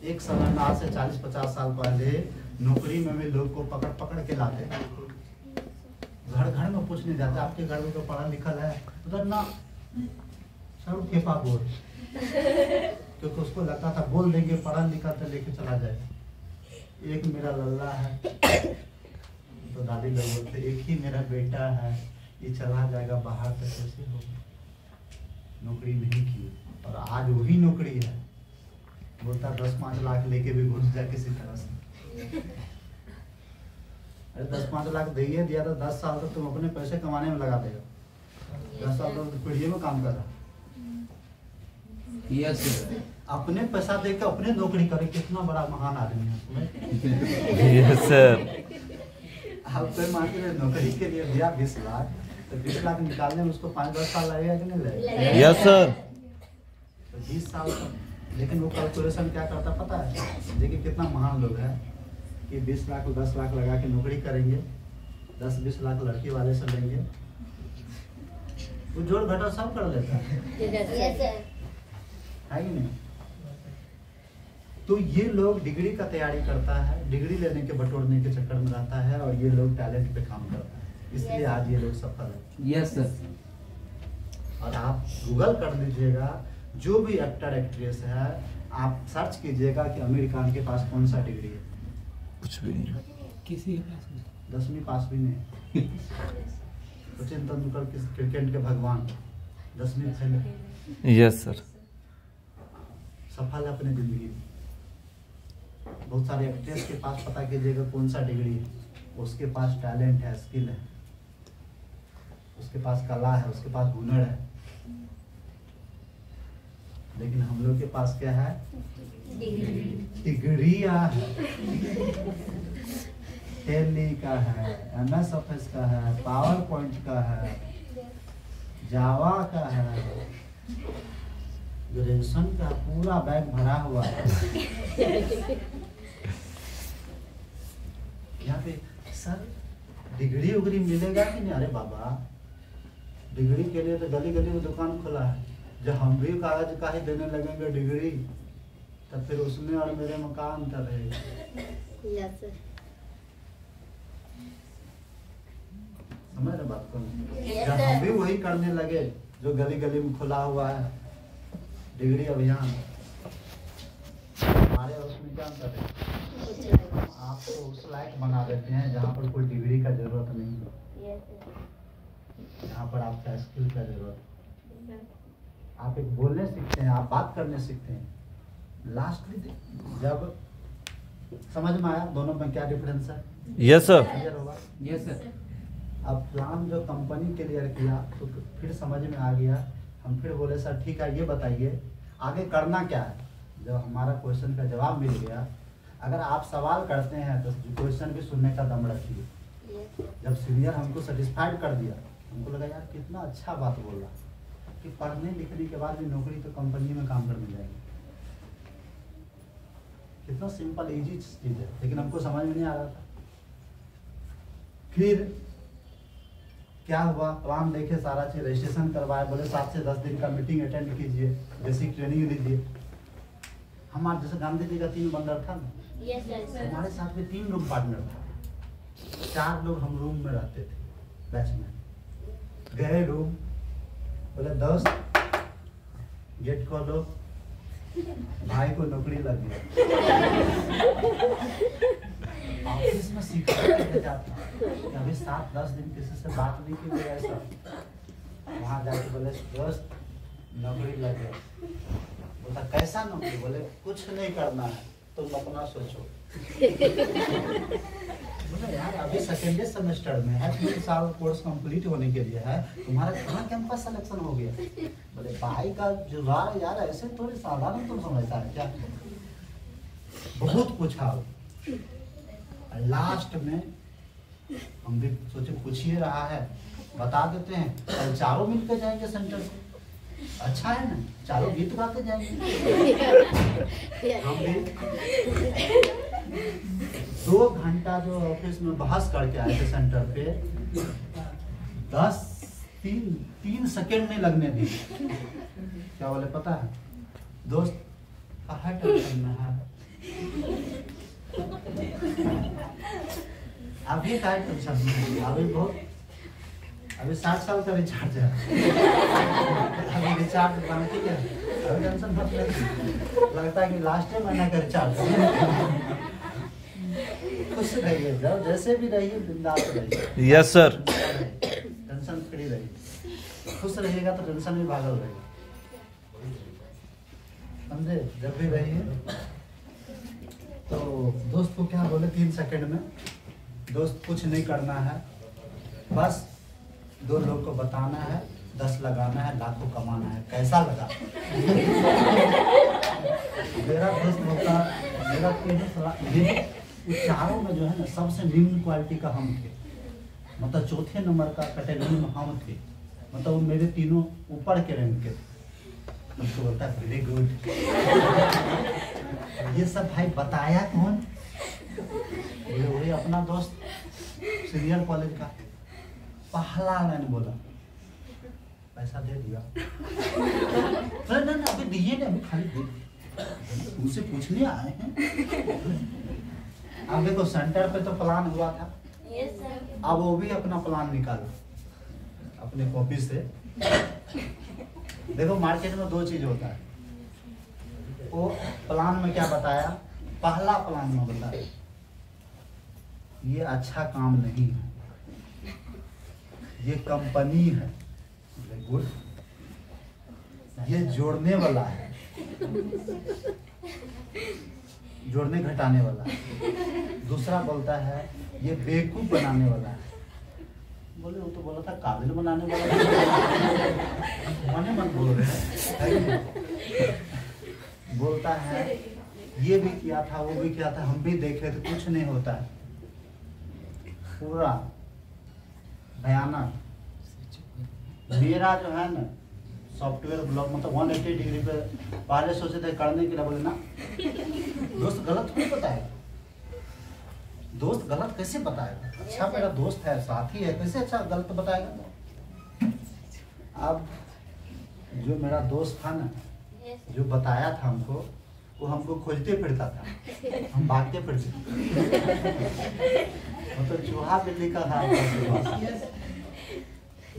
एक समय में आज से 40-50 साल पहले नौकरी में भी लोग को पकड़ पकड़ के लाते, घर घर में पूछने जाते आपके घर में तो पढ़ा लिखल है, उधर ना सब खेपा बोल, क्योंकि उसको लगता था बोल देंगे पढ़ा लिखा तो लेके चला जाए। एक मेरा लल्ला है तो दादी लोग बोलते, एक ही मेरा बेटा है, ये चला जाएगा बाहर तो कैसे होगा, नौकरी नहीं की। और आज वही नौकरी है, बोलता 10-5 लाख लेके भी घुस जा किसी तरह से। अरे 10-5 लाख दिए दिया तो 10 साल तक तुम अपने पैसे कमाने में लगा देगा। 10 साल तक पीढ़ी में काम कर रहा, यस सर। अपने पैसा देकर अपने नौकरी करे, कितना बड़ा महान आदमी है। Yes sir. अब कोई मान के नौकरी के लिए दिया 20 लाख, तो 20 लाख निकालने में उसको 5-10 साल लगेगा कि नहीं लगेगा? Yes sir. तो 20 साल तक, लेकिन वो कैलकुलेशन क्या करता पता है? देखिए कितना महान लोग है कि 20 लाख को 10 लाख लगा के नौकरी करेंगे, 10-20 लाख लड़की वाले से लेंगे, वो जोड़ घटा सब कर लेता है कि नहीं? तो ये लोग डिग्री का तैयारी करता है, डिग्री लेने के बटोरने के चक्कर में रहता है, और ये लोग टैलेंट पे काम करता है, इसलिए आज ये लोग सफल है। Yes sir. और आप गूगल कर लीजिएगा, जो भी एक्टर एक्ट्रेस है, आप सर्च कीजिएगा कि आमिर खान के पास कौन सा डिग्री है। कुछ भी नहीं। किसी के पास नहीं। 10वीं पास भी नहीं। सचिन तेंदुलकर क्रिकेट के भगवान, 10वीं फेल, यस सर। सफल है अपनी जिंदगी में। बहुत सारे एक्ट्रेस के पास पता कीजिएगा कौन सा डिग्री है, उसके पास टैलेंट है, स्किल है, उसके पास कला है, उसके पास हुनर है। लेकिन हम लोग के पास क्या है? डिग्रियां है। टेली का है, MS ऑफिस का है, पावर पॉइंट का है, जावा का है, ग्रेजुएशन का पूरा बैग भरा हुआ है। यहाँ पे सर डिग्री उग्री मिलेगा कि नहीं? अरे बाबा, डिग्री के लिए तो गली गली में दुकान खोला है, जब हम भी कागज का ही देने लगेंगे डिग्री, तब फिर उसमें और मेरे में क्या अंतर रहेगा? Yes sir. समझ रहे बात को? Yes, जब sir. हम भी वही करने लगे जो गली गली में खुला हुआ है डिग्री अभियान, हमारे उसमें क्या अंतर है? कुछ नहीं। आपको उस लायक बना देते हैं जहाँ पर कोई डिग्री का जरूरत नहीं है, यस सर। जहाँ पर आपका स्किल का जरूरत है। सर। आप एक बोलने सीखते हैं, आप बात करने सीखते हैं। लास्टली जब समझ में आया दोनों में क्या डिफरेंस है, यस सर। क्लियर होगा। Yes sir. अब प्लान जो कंपनी क्लियर किया तो फिर समझ में आ गया। हम फिर बोले सर ठीक है, ये बताइए आगे करना क्या है। जब हमारा क्वेश्चन का जवाब मिल गया, अगर आप सवाल करते हैं तो क्वेश्चन भी सुनने का दम रखिए। Yes sir. जब सीनियर हमको सेटिस्फाइड कर दिया, हमको लगा यार कितना अच्छा बात बोल रहा कि पढ़ने लिखने के बाद भी नौकरी तो कंपनी में काम करने जाएंगे। कितना सिंपल इजी चीज है, लेकिन हमको समझ में नहीं आ रहा था। फिर क्या हुआ, प्लान देखे, सारा चीज रजिस्ट्रेशन करवाए, बोले 7 से 10 दिन का मीटिंग अटेंड कीजिए, बेसिक ट्रेनिंग लीजिए। हमारे जैसे गांधी जी का 3 बंदर था ना, यस सर। हमारे साथ में 3 रूम पार्टनर था। 4 लोग हम रूम में रहते थे बैच में। गए रूम, बोले दोस्त गेट खोलो, भाई को नौकरी लग गई। ऑफिस में सीखने जाता, अभी 7-10 दिन किसी से बात नहीं की गई ऐसा। वहाँ जाके बोले दोस्त नौकरी लग गई। बोला कैसा नौकरी? बोले कुछ नहीं करना है, तुम अपना सोचो। बोले यार अभी सेकेंड सेमेस्टर में है, 3 साल कोर्स कंप्लीट होने के लिए है, तुम्हारा कहाँ कैंपस सिलेक्शन हो गया? बोले भाई का जुगाड़ यार ऐसे थोड़ी साधारण तुम समझता है क्या? बहुत पूछा। लास्ट में हम भी सोचे पूछ ही रहा है, बता देते हैं, कल चारों मिलकर जाएंगे सेंटर को। अच्छा है ना, चारों गीत गाते जाएंगे। हम भी 2 घंटा जो ऑफिस में बहस करके आए थे सेंटर पे, 3 सेकेंड नहीं लगने दी। क्या बोले पता है दोस्त, कहाँ टेंशन में है? अभी का टेंशन नहीं, अभी बहुत, अभी 60 साल का रिचार्ज है। अभी रिचार्ज बाकी है, अभी टेंशन मत लीजिए। लगता है कि लास्ट महीना का रिचार्ज। खुश रहिए, जब जैसे भी रहिए बिंदास रहिए। Yes sir. टेंशन फ्री रहिए। खुश रहिएगा तो टेंशन भी भागल रहेगा, समझे? जब भी रहिए। तो दोस्त को क्या बोले 3 सेकंड में, दोस्त कुछ नहीं करना है, बस 2 लोग को बताना है, 10 लगाना है, लाखों कमाना है। कैसा लगा? मेरा दोस्त होता, मेरा चारों में जो है ना सबसे निम्न क्वालिटी का हम थे, मतलब 4थे नंबर का कैटेगरी में हम थे। मतलब वो मेरे तीनों ऊपर के रैंक के थे। हमको बोलता है वेरी गुड। ये सब भाई बताया कौन? बोले वही अपना दोस्त सीनियर कॉलेज का। पहला मैंने बोला पैसा दे दिया। ना अभी दिए ना, अभी खाली दे, मुझसे पूछने आए हैं। अब देखो सेंटर पे तो प्लान हुआ था, यस सर। अब वो भी अपना प्लान निकाला अपने कॉपी से। देखो मार्केट में 2 चीज होता है। वो प्लान में क्या बताया, पहला प्लान में बताया ये अच्छा काम नहीं है, ये कंपनी है, गुड, ये जोड़ने वाला है, जोड़ने घटाने वाला है। दूसरा बोलता है ये बेवकूफ बनाने वाला है। बोले वो तो बोला था काबिल बनाने वाला है। मने मन बोल रहे हैं। बोलता है ये भी किया था, वो भी किया था, हम भी देखे थे, कुछ नहीं होता है। पूरा भयानक। मेरा जो है ना सॉफ्टवेयर ब्लॉग मतलब 180 डिग्री पे पहले सोचे थे करने के लिए, बोले ना दोस्त गलत क्यों बताएगा, दोस्त गलत कैसे बताएगा? अच्छा मेरा दोस्त है, साथी है, कैसे अच्छा गलत बताएगा? अब जो मेरा दोस्त था ना, Yes, sir. जो बताया था हमको, वो हमको खोजते फिरता था, हम भागते फिरते। मतलब चूहा बिल्ली का हाल था उसके पास।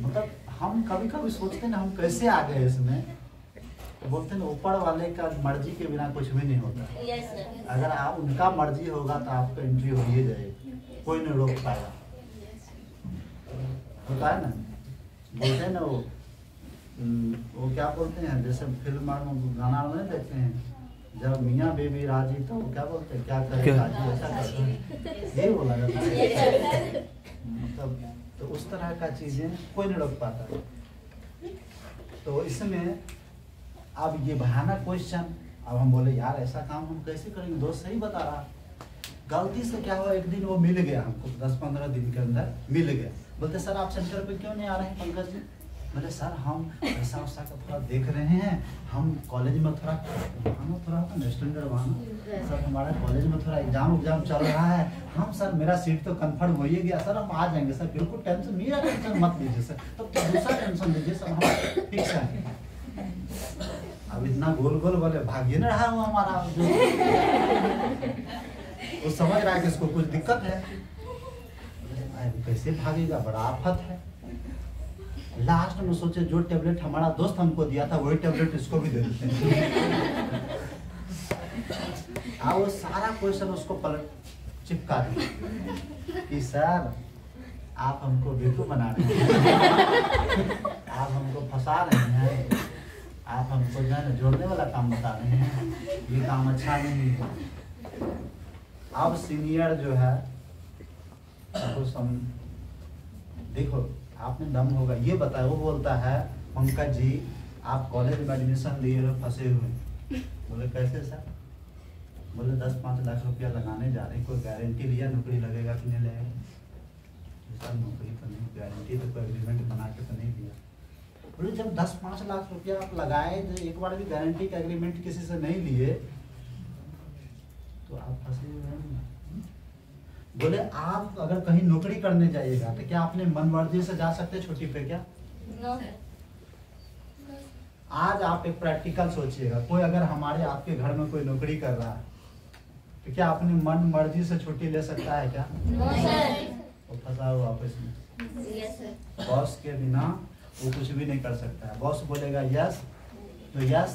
मतलब हम कभी कभी सोचते ना हम कैसे आ गए इसमें, तो बोलते ना ऊपर वाले का मर्जी के बिना कुछ भी नहीं होता। Yes, sir. अगर आप उनका मर्जी होगा तो आपका एंट्री हो ही जाएगी, कोई नहीं रोक पाएगा। होता है ना, बोलते हैं ना वो क्या बोलते हैं, जैसे फिल्म में गाना नहीं देखते हैं, जब मियाँ बेबी राजी तो वो क्या बोलते हैं, क्या करे क्या? राजी, ऐसा करते हैं, यही बोला जाता है। Yes, sir. मतलब तो उस तरह का चीजें कोई नहीं रोक पाता। तो इसमें अब ये भयानक क्वेश्चन, अब हम बोले यार ऐसा काम हम कैसे करेंगे, दोस्त सही बता रहा। गलती से क्या हुआ, एक दिन वो मिल गया हमको, 10-15 दिन के अंदर मिल गया। बोलते सर आप सेंटर पे क्यों नहीं आ रहे हैं पंकज जी? बोले सर हम ऐसा वैसा का थोड़ा देख रहे हैं, हम कॉलेज में थोड़ा स्टैंडर्ड बहाना, सर हमारा कॉलेज में थोड़ा एग्जाम चल रहा है, हम सर मेरा सीट तो कंफर्म हो ही गया सर, हम आ जाएंगे सर, बिल्कुल टेंशन मेरा टेंशन मत लीजिए सर, तो दूसरा टेंशन लीजिए सर, हम फिक्स है। अब इतना गोल गोल बोले भाग्य नहीं रहा हुआ हमारा, वो समझ रहा है कि इसको कुछ दिक्कत है, कैसे भागेगा, बड़ा आफत है। लास्ट में सोचे जो टेबलेट हमारा दोस्त हमको दिया था वही टेबलेट इसको भी दे देते हैं। अब वो सारा क्वेश्चन उसको पलट चिपका दिया कि सर आप हमको बेवकूफ बना रहे हैं, आप हमको फंसा रहे हैं, आप हमको जो है ना जोड़ने वाला काम बता रहे हैं, ये काम अच्छा नहीं है। अब सीनियर जो है तो देखो आपने दम होगा ये बताया, वो बोलता है पंकज जी आप कॉलेज में एडमिशन लिए हो फंसे हुए। बोले कैसे सर? बोले 10-5 लाख रुपया लगाने जा रहे हैं, कोई गारंटी लिया नौकरी लगेगा कि नहीं लगेगा? सर नौकरी तो नहीं, गारंटी तो कोई एग्रीमेंट बना के तो नहीं दिया। बोले जब 10-5 लाख रुपया आप लगाए, तो एक बार भी गारंटी का एग्रीमेंट किसी से नहीं लिए तो आप फंसे हुए हैं। बोले आप अगर कहीं नौकरी करने जाइएगा तो क्या अपने मन मर्जी से जा सकते छुट्टी पे क्या? No, sir. आज आप एक प्रैक्टिकल सोचिएगा, कोई अगर हमारे आपके घर में कोई नौकरी कर रहा है तो क्या अपनी मन मर्जी से छुट्टी ले सकता है क्या? No, sir. वो फंसा हुआ ऑफिस में, Yes, sir. बॉस के बिना वो कुछ भी नहीं कर सकता है। बॉस बोलेगा यस तो यस,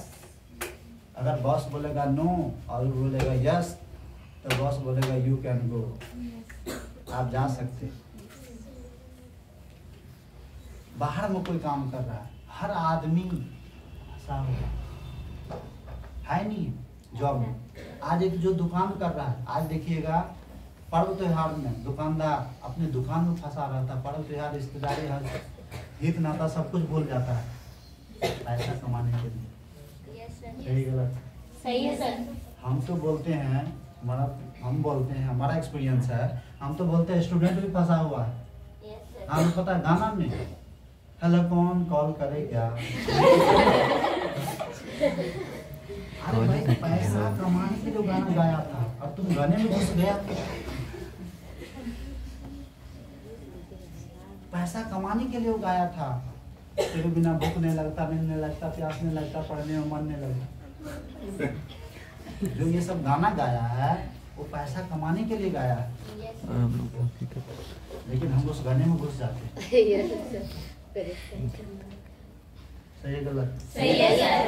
अगर बॉस बोलेगा नो और वो बोलेगा यस तो बॉस बोलेगा यू कैन गो, आप जा सकते। बाहर में कोई काम कर रहा है, हर आदमी फंसा हुआ है नहीं जॉब में। आज एक जो दुकान कर रहा है, आज देखिएगा पर्व त्योहार में दुकानदार अपने दुकान में फंसा रहता है, पर्व त्योहार रिश्तेदारी हर हित नाता सब कुछ भूल जाता है पैसा कमाने के लिए। Yes, sir. सही गलत? सही है सर। हम तो बोलते हैं, हम बोलते हैं, हमारा एक्सपीरियंस है, हम तो बोलते हैं स्टूडेंट भी फंसा हुआ है। Yes, sir. हमें पता है गाना में हेलो कौन कॉल करे क्या, अरे भाई पैसा कमाने के लिए गाना गाया था और तुम गाने में घुस गया। पैसा कमाने के लिए वो गाया था, तेरे बिना भूख नहीं लगता, नींद नहीं लगता, प्यास नहीं लगता, पढ़ने में मन नहीं लगता। जो ये सब गाना गाया है वो पैसा कमाने के लिए गाया है, Yes, sir. हम लोग हकीकत लेकिन हम उस गाने में घुस जाते हैं। Yes, sir. Correct. सही गलत? सही है सर।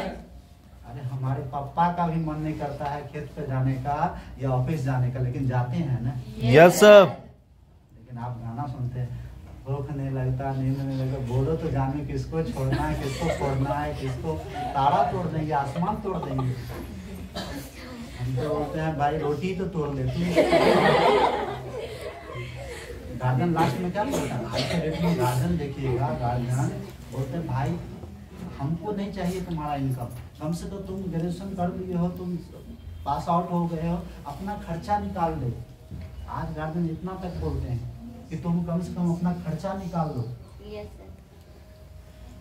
अरे हमारे पापा का भी मन नहीं करता है खेत पे जाने का या ऑफिस जाने का, लेकिन जाते हैं ना। Yes sir. लेकिन आप गाना सुनते हैं, भूख नहीं लगता, नींद नहीं लगता, बोलो तो जाने किसको छोड़ना है, किसको छोड़ना है, किसको तारा तोड़ देंगे, आसमान तोड़ देंगे। हम तो बोलते हैं भाई रोटी तो तोड़ लेती है। गार्डन लास्ट में क्या बोलता है, आज के डेट में गार्डन देखिएगा, गार्डन बोलते हैं भाई हमको नहीं चाहिए तुम्हारा इनकम, कम से कम तुम ग्रेजुएशन कर लिए हो, तुम पास आउट हो गए हो, अपना खर्चा निकाल दो। आज गार्डन इतना तक बोलते हैं कि तुम कम से कम अपना खर्चा निकाल दो, Yes, sir.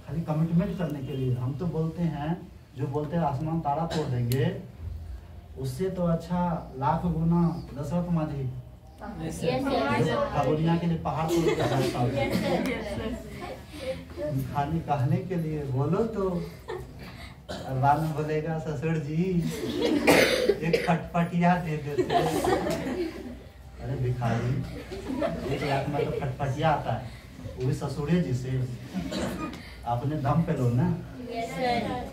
खाली कमिटमेंट करने के लिए। हम तो बोलते हैं, जो बोलते हैं आसमान तारा तोड़ देंगे, उससे तो अच्छा लाख गुना दशरथ माझी Yes, sir. खगोलिया के लिए पहाड़ तोड़ के जाता है। Yes, sir. खाली कहने के लिए बोलो तो और बाद में बोलेगा ससुर जी एक फटफटिया दे देते। अरे भिखारी, 1 लाख में तो फटफटिया आता है, वो भी ससुरे जी से। अपने दम पे लो ना। Yes sir.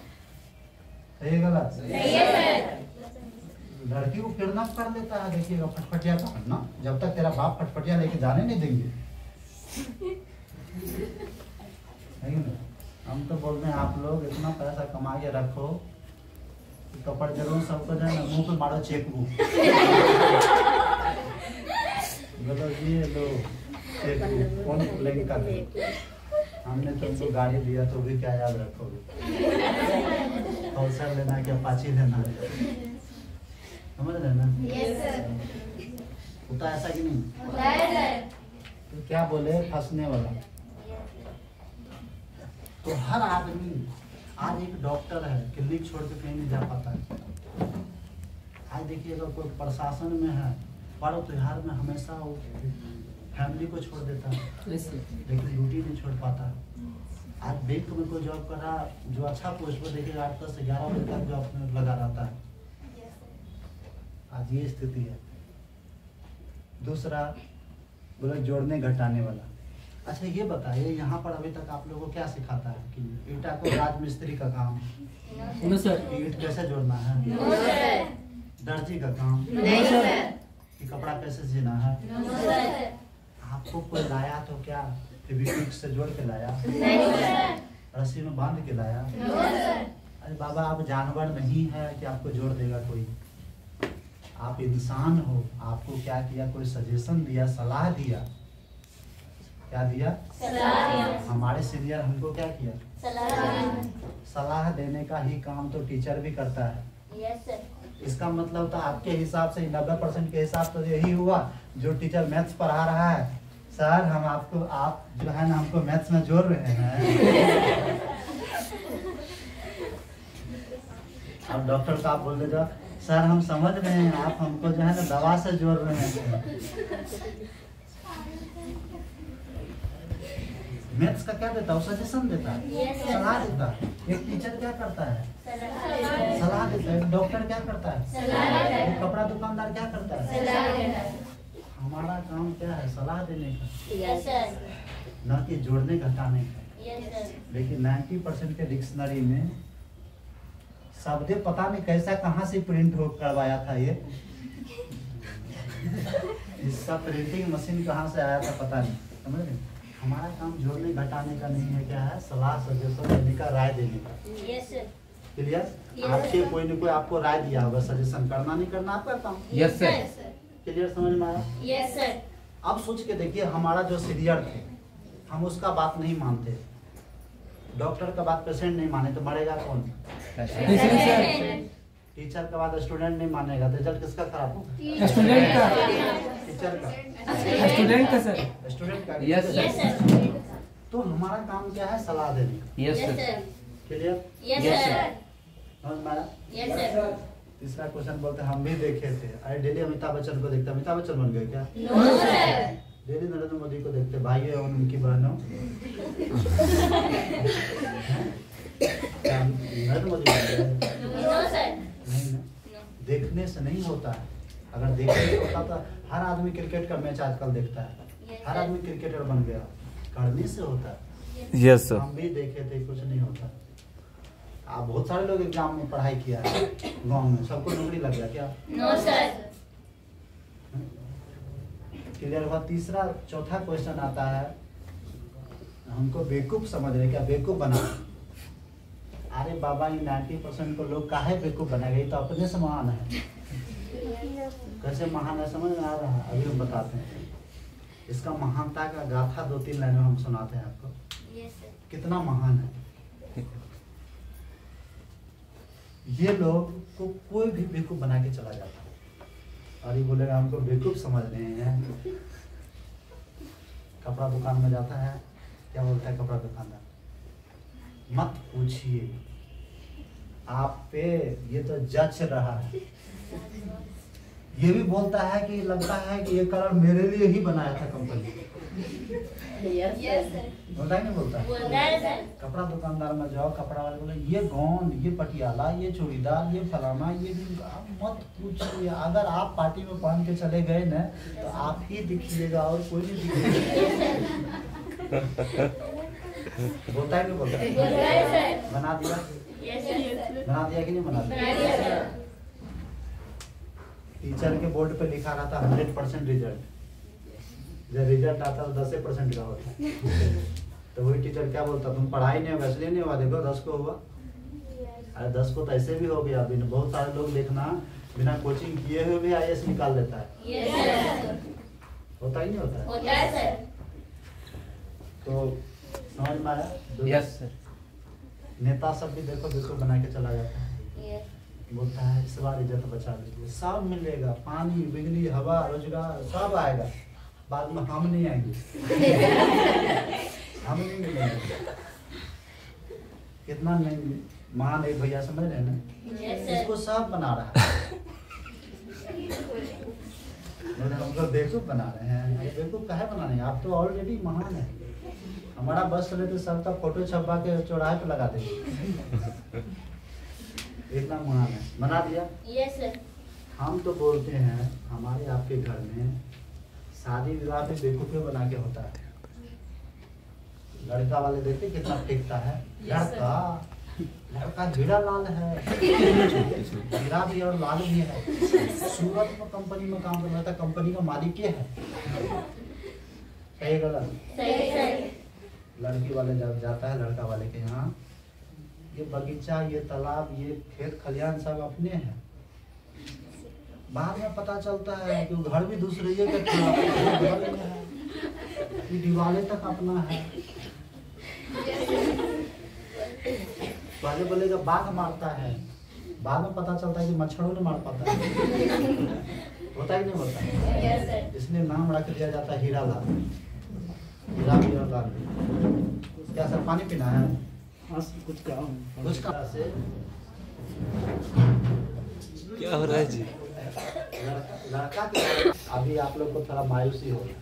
सही गलत? सही है सर। लड़की को किडनैप कर लेता है, देखिएगा फटफटिया पकड़ना, जब तक तेरा बाप फटफटिया लेके जाने नहीं देंगे। है कि नहीं? हम तो बोलते हैं आप लोग इतना पैसा कमा के रखो, कपड़ जरूर सबको जो है ना मुंह पे मारो चेक बुक। बोलो ये लो चेक बुक, कौन लिंक कर दे। हमने तुमको गाड़ी दिया तो भी क्या याद रखोगे? पल्सर लेना क्या अपाची लेना? समझ रहे ना? Yes sir. होता ऐसा कि नहीं? होता है सर। तो क्या बोले फंसने वाला। तो हर आदमी आज एक डॉक्टर है, क्लिनिक छोड़ के कहीं नहीं जा पाता है। आज देखिएगा कोई प्रशासन में है, पर्व त्योहार में हमेशा वो फैमिली को छोड़ देता है, लेकिन ड्यूटी नहीं छोड़ पाता। आज बैंक में कोई जॉब कर रहा, जो अच्छा पोस्ट पर देखिएगा 8, 10, 11 बजे तक जॉब में लगा रहता है। आज ये स्थिति है। दूसरा बोले जोड़ने घटाने वाला। अच्छा ये बताइए, यहाँ पर अभी तक आप लोगों को क्या सिखाता है कि ईटा को राजमिस्त्री का काम, नो सर। ईट कैसे जोड़ना है, नो सर। दर्जी का काम, नहीं सर। कि कपड़ा कैसे सीना है। No sir. आपको कोई लाया तो क्या फेविक्विक से जोड़ के लाया, नहीं सर। रस्सी में बांध के लाया? No sir. अरे बाबा आप जानवर नहीं है कि आपको जोड़ देगा कोई। आप इंसान हो, आपको क्या किया, कोई सजेशन दिया, सलाह दिया। क्या दिया? सलाह दिया। हमारे सीनियर हमको क्या किया? सलाह दिया। सलाह देने का ही काम तो टीचर भी करता है। Yes sir. इसका मतलब तो आपके हिसाब से 90% के हिसाब तो यही हुआ, जो टीचर मैथ्स पढ़ा रहा है, सर हम आपको, आप जो है ना हमको मैथ्स में जोड़ रहे हैं। अब डॉक्टर को आप बोल दे, सर हम समझ रहे हैं, आप हमको जो है ना दवा से जोड़ रहे हैं। मैथ्स का क्या देता है? सजेशन देता है, Yes, sir. सलाह देता है। एक टीचर क्या करता है? सलाह सलाह देता है। एक डॉक्टर क्या करता है? सलाह देता है। एक कपड़ा दुकानदार क्या करता है? सलाह देता है। हमारा काम क्या है? सलाह देने का, यस सर। न कि जोड़ने घटाने का। Yes sir. लेकिन 90% के डिक्शनरी में शब्द पता नहीं कैसा कहाँ से प्रिंट हो करवाया था ये। इसका प्रिंटिंग मशीन कहाँ से आया था पता नहीं। समझ रहे? हमारा काम जोड़ने घटाने का नहीं है, क्या है? सलाह सजेशन देने का, राय देने का। Yes sir. क्लियर? Yes, आपके sir. कोई न कोई आपको राय दिया होगा, सजेशन करना नहीं करना आपका काम। Yes sir. क्लियर? समझ में आया? Yes sir. अब सोच के देखिए, हमारा जो सीनियर थे, हम उसका बात नहीं मानते। डॉक्टर का बात पेशेंट नहीं माने तो मरेगा कौन? टीचर का बात स्टूडेंट नहीं मानेगा तो रिजल्ट किसका खराब होगा? स्टूडेंट का। टीचर का, स्टूडेंट का सर। स्टूडेंट का। Yes, sir. Yes sir. तो हमारा काम क्या है? सलाह देने का। Yes yes sir. Sir. Clear? Yes Yes, sir. Sir. समझ में आया? Yes sir. तीसरा क्वेश्चन बोलते हैं, हम भी देखे थे। अरे डेली अमिताभ बच्चन को देखते, अमिताभ बच्चन बन गए क्या? No sir. Daily Narendra Modi को देखते, भाइयों एवं उनकी बहनों। क्या नरेंद्र मोदी बन गए? No sir. नहीं ना, देखने से नहीं होता है। अगर देखने से होता तो हर आदमी क्रिकेट का मैच आजकल देखता है, हर आदमी क्रिकेटर बन गया। करने से होता है। Yes sir. हम भी देखे थे, कुछ नहीं होता। आप बहुत सारे लोग एग्जाम में पढ़ाई किया है गांव में, सबको नौकरी लग गया क्या? No sir. क्लियर हुआ? तीसरा चौथा क्वेश्चन आता है, हमको बेवकूफ समझ रहे, क्या बेवकूफ बना? अरे बाबा, ये 90% को लोग काहे बेवकूफ बनाएगा? ये तो अपने से महान है। कैसे महान है समझ में आ रहा है? अभी हम बताते हैं। इसका महानता का गाथा 2-3 लाइनों हम सुनाते हैं आपको, यस सर। कितना महान है। ये लोग को कोई भी बेवकूफ बना के चला जाता है और ये बोलेगा हमको बेवकूफ समझ रहे हैं। कपड़ा दुकान में जाता है, क्या बोलता है कपड़ा दुकानदार? मत पूछिए, आप पे ये तो जच रहा है। ये भी बोलता है कि लगता है कि ये कलर मेरे लिए ही बनाया था कंपनी। Yes sir. बोलता है नहीं बोलता है? बोलता है सर। कपड़ा दुकानदार में जाओ, कपड़ा वाले बोले ये गौन, ये पटियाला, ये चूड़ीदार, ये फलाना, ये भी आप मत पूछिए। अगर आप पार्टी में पहन के चले गए ना तो आप ही दिखिएगा और कोई नहीं दिखेगा। बोलता है नहीं बोलता है? बोलता है सर। बना दिया? Yes sir. बना दिया कि नहीं बना दिया? बना दिया सर। टीचर के बोर्ड पे लिखा रहता 100% रिजल्ट। जब रिजल्ट आता तो 10% का होता। तो वही टीचर क्या बोलता, तुम पढ़ाई नहीं होगा इसलिए नहीं हुआ, देखो 10 को हुआ। अरे 10 को तो ऐसे भी हो गया। बिना बहुत सारे लोग देखना बिना कोचिंग किए हुए भी IAS निकाल लेता है। Yes sir. होता ही नहीं होता है? होता है सर। तो समझ में आया? Yes sir. नेता सब भी देखो देखो बना के चला जाता है। यस। बोलता है इस बार इज्जत बचा लीजिए, सब मिलेगा, पानी, बिजली, हवा, रोजगार सब आएगा, बाद में हम नहीं आएंगे। हम नहीं मिलेंगे। कितना नहीं महान एक भैया समझ रहे हैं ना? Yes sir. इसको सब बना रहा है। हम लोग बेवकूफ बना रहे हैं। बेवकूफ काहे बना रहे हैं? आप तो ऑलरेडी महान है। हमारा बस चले तो सबका फोटो छपवा के चौराहे पे लगा देंगे। इतना महान है। बना दिया? Yes sir. हम तो बोलते हैं हमारे आपके घर में शादी विवाह भी बेवकूफे बना के होता है। लड़का वाले देखते कितना टिकता है। लड़का हीरा लाल है। हीरा भी और लाल भी है। सूरत में कंपनी में काम कर रहा था, कंपनी का मालिक ये है। सही गलत? सही सर। लड़की वाले जब जाता है लड़का वाले के यहाँ, ये बगीचा, ये तालाब, ये खेत खलियान सब अपने हैं। बाद में पता चलता है कि घर भी दूसरे के खिलाफ है, ये दिवाले तक अपना है। पहले बोलेगा बाघ मारता है, बाद में पता चलता है कि मच्छरों ने मार पाता है। होता ही नहीं होता? Yes sir. इसलिए नाम रख दिया जाता है हीरा लाल। हीरा भी और लाल भी। क्या सर पानी पीना है? कुछ काम कुछ का से क्या हो रहा है जी? लड़का के अभी आप लोग को थोड़ा मायूसी हो रहा है।